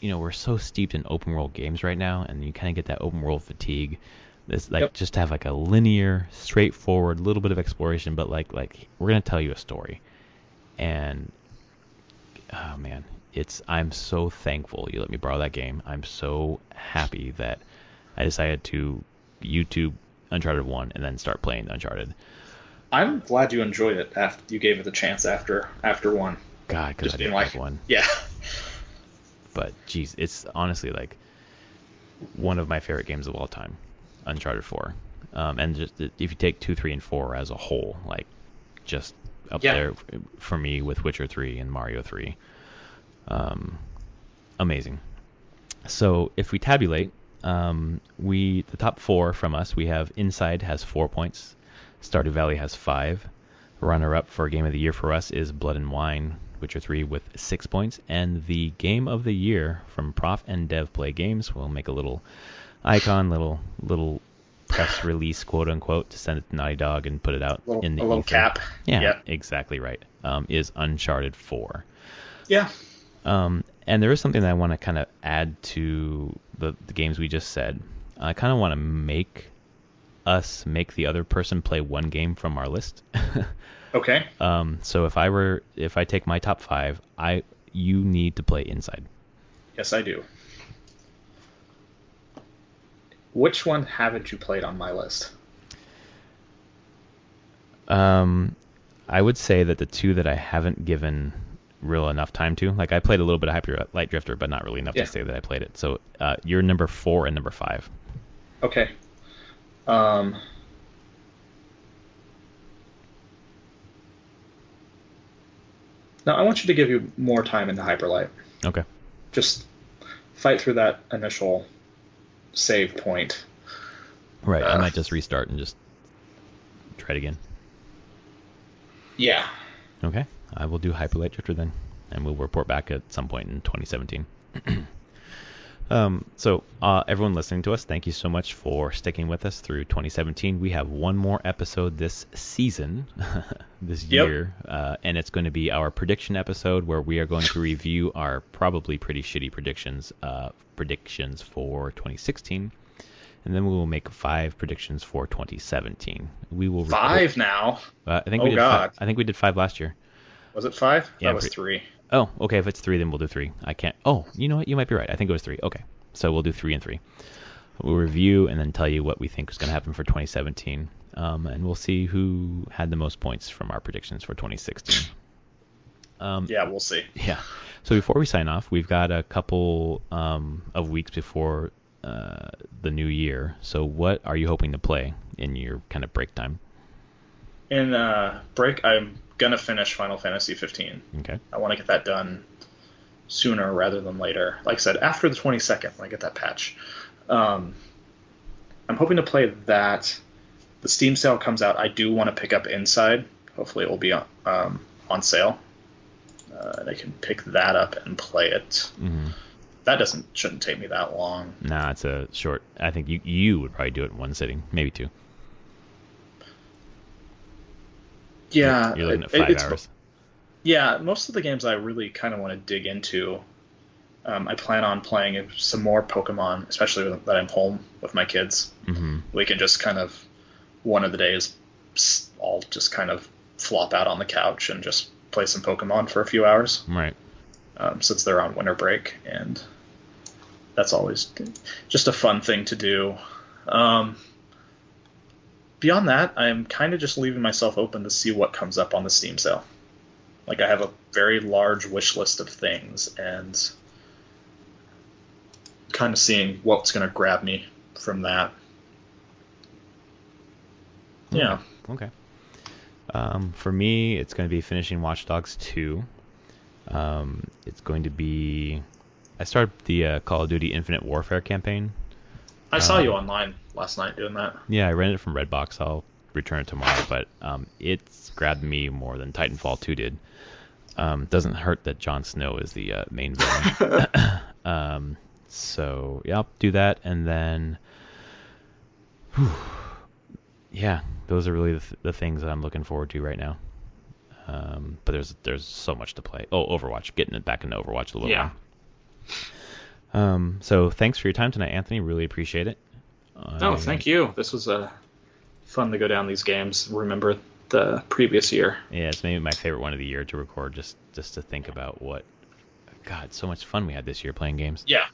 we're so steeped in open world games right now, and you kind of get that open world fatigue. This, like, Yep. just to have like a linear, straightforward, little bit of exploration, but like we're gonna tell you a story. And oh man, I'm so thankful you let me borrow that game. I'm so happy that I decided to YouTube Uncharted 1 and then start playing Uncharted. I'm glad you enjoyed it after you gave it the chance after one. God, because I Just being didn't like, like 1. Yeah. But geez, it's honestly like one of my favorite games of all time, Uncharted 4. And just if you take 2, 3, and 4 as a whole, like, just up Yeah. there for me with Witcher 3 and Mario 3. Amazing. So if we tabulate, the top 4 from us, we have Inside has 4 points, Stardew Valley has 5. Runner-up for Game of the Year for us is Blood and Wine, Witcher 3 with 6 points, and the Game of the Year from Prof and Dev Play Games, we'll make a little icon, little press release, quote unquote, to send it to Naughty Dog and put it out in the a little ether. cap. Yeah, Yep. exactly right. Is Uncharted 4. Yeah. And there is something that I want to kind of add to the games we just said. I kind of want to make the other person play one game from our list. Okay. So if I take my top 5, you need to play Inside. Yes, I do. Which one haven't you played on my list? I would say that the 2 that I haven't given real enough time to, like I played a little bit of Hyper Light Drifter, but not really enough to say that I played it. So you're number 4 and number 5. Okay. Now I want you to give you more time into Hyperlight. Okay. Just fight through that initial save point. Right. I might just restart and just try it again. Yeah. Okay. I will do Hyper Light Drifter then, and we'll report back at some point in 2017. So everyone listening to us, thank you so much for sticking with us through 2017. We have one more episode this season, this year, and it's going to be our prediction episode where we are going to review our probably pretty shitty predictions for 2016, and then we will make 5 predictions for 2017. We will 5 now. I think we did God. I think we did 5 last year. Was it 5? Yeah, that was 3. Oh, okay. If it's 3, then we'll do 3. I can't. Oh, you know what? You might be right. I think it was 3. Okay. So we'll do 3 and 3. We'll review and then tell you what we think is going to happen for 2017. And we'll see who had the most points from our predictions for 2016. Yeah, we'll see. Yeah. So before we sign off, we've got a couple of weeks before the new year. So what are you hoping to play in your kind of break time? In break, I'm going to finish Final Fantasy 15. Okay. I want to get that done sooner rather than later. Like I said, after the 22nd, when I get that patch. I'm hoping to play that. The Steam sale comes out. I do want to pick up Inside. Hopefully it will be on sale. And I can pick that up and play it. Mm-hmm. That shouldn't take me that long. Nah, it's a short. I think you would probably do it in one sitting, maybe 2. Yeah, you're looking at 5 hours. Yeah, most of the games I really kind of want to dig into. I plan on playing some more Pokemon, especially that I'm home with my kids. Mm-hmm. We can just kind of, one of the days, all just kind of flop out on the couch and just play some Pokemon for a few hours. Right. Since they're on winter break, and that's always just a fun thing to do. Beyond that, I'm kind of just leaving myself open to see what comes up on the Steam sale. Like, I have a very large wish list of things, and kind of seeing what's going to grab me from that. Yeah. Okay. For me, it's going to be finishing Watch Dogs 2. It's going to be... I started the Call of Duty Infinite Warfare campaign. I saw you online last night doing that. Yeah, I rented it from Redbox. I'll return it tomorrow, but it's grabbed me more than Titanfall 2 did. Doesn't hurt that Jon Snow is the main villain. So, yeah, I'll do that, and then... yeah, those are really the things that I'm looking forward to right now. But there's so much to play. Oh, Overwatch. Getting it back into Overwatch a little more. So thanks for your time tonight, Anthony. Really appreciate it. Thank you. This was fun to go down these games. Remember the previous year. Yeah, it's maybe my favorite one of the year to record, just to think about so much fun we had this year playing games. Yeah.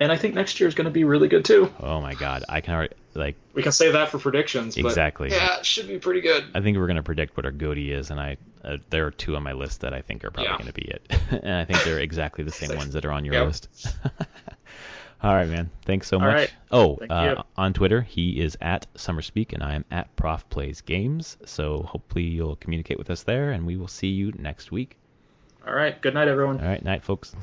And I think next year is going to be really good too. Oh my God, I can already we can save that for predictions. Exactly. But yeah, it should be pretty good. I think we're going to predict what our GOTY is, and there are 2 on my list that I think are probably going to be it, and I think they're exactly the same ones that are on your list. All right, man. Thanks so much. Right. On Twitter, he is at SummerSpeak, and I am at Prof Plays Games. So hopefully you'll communicate with us there, and we will see you next week. All right. Good night, everyone. All right. Night, folks.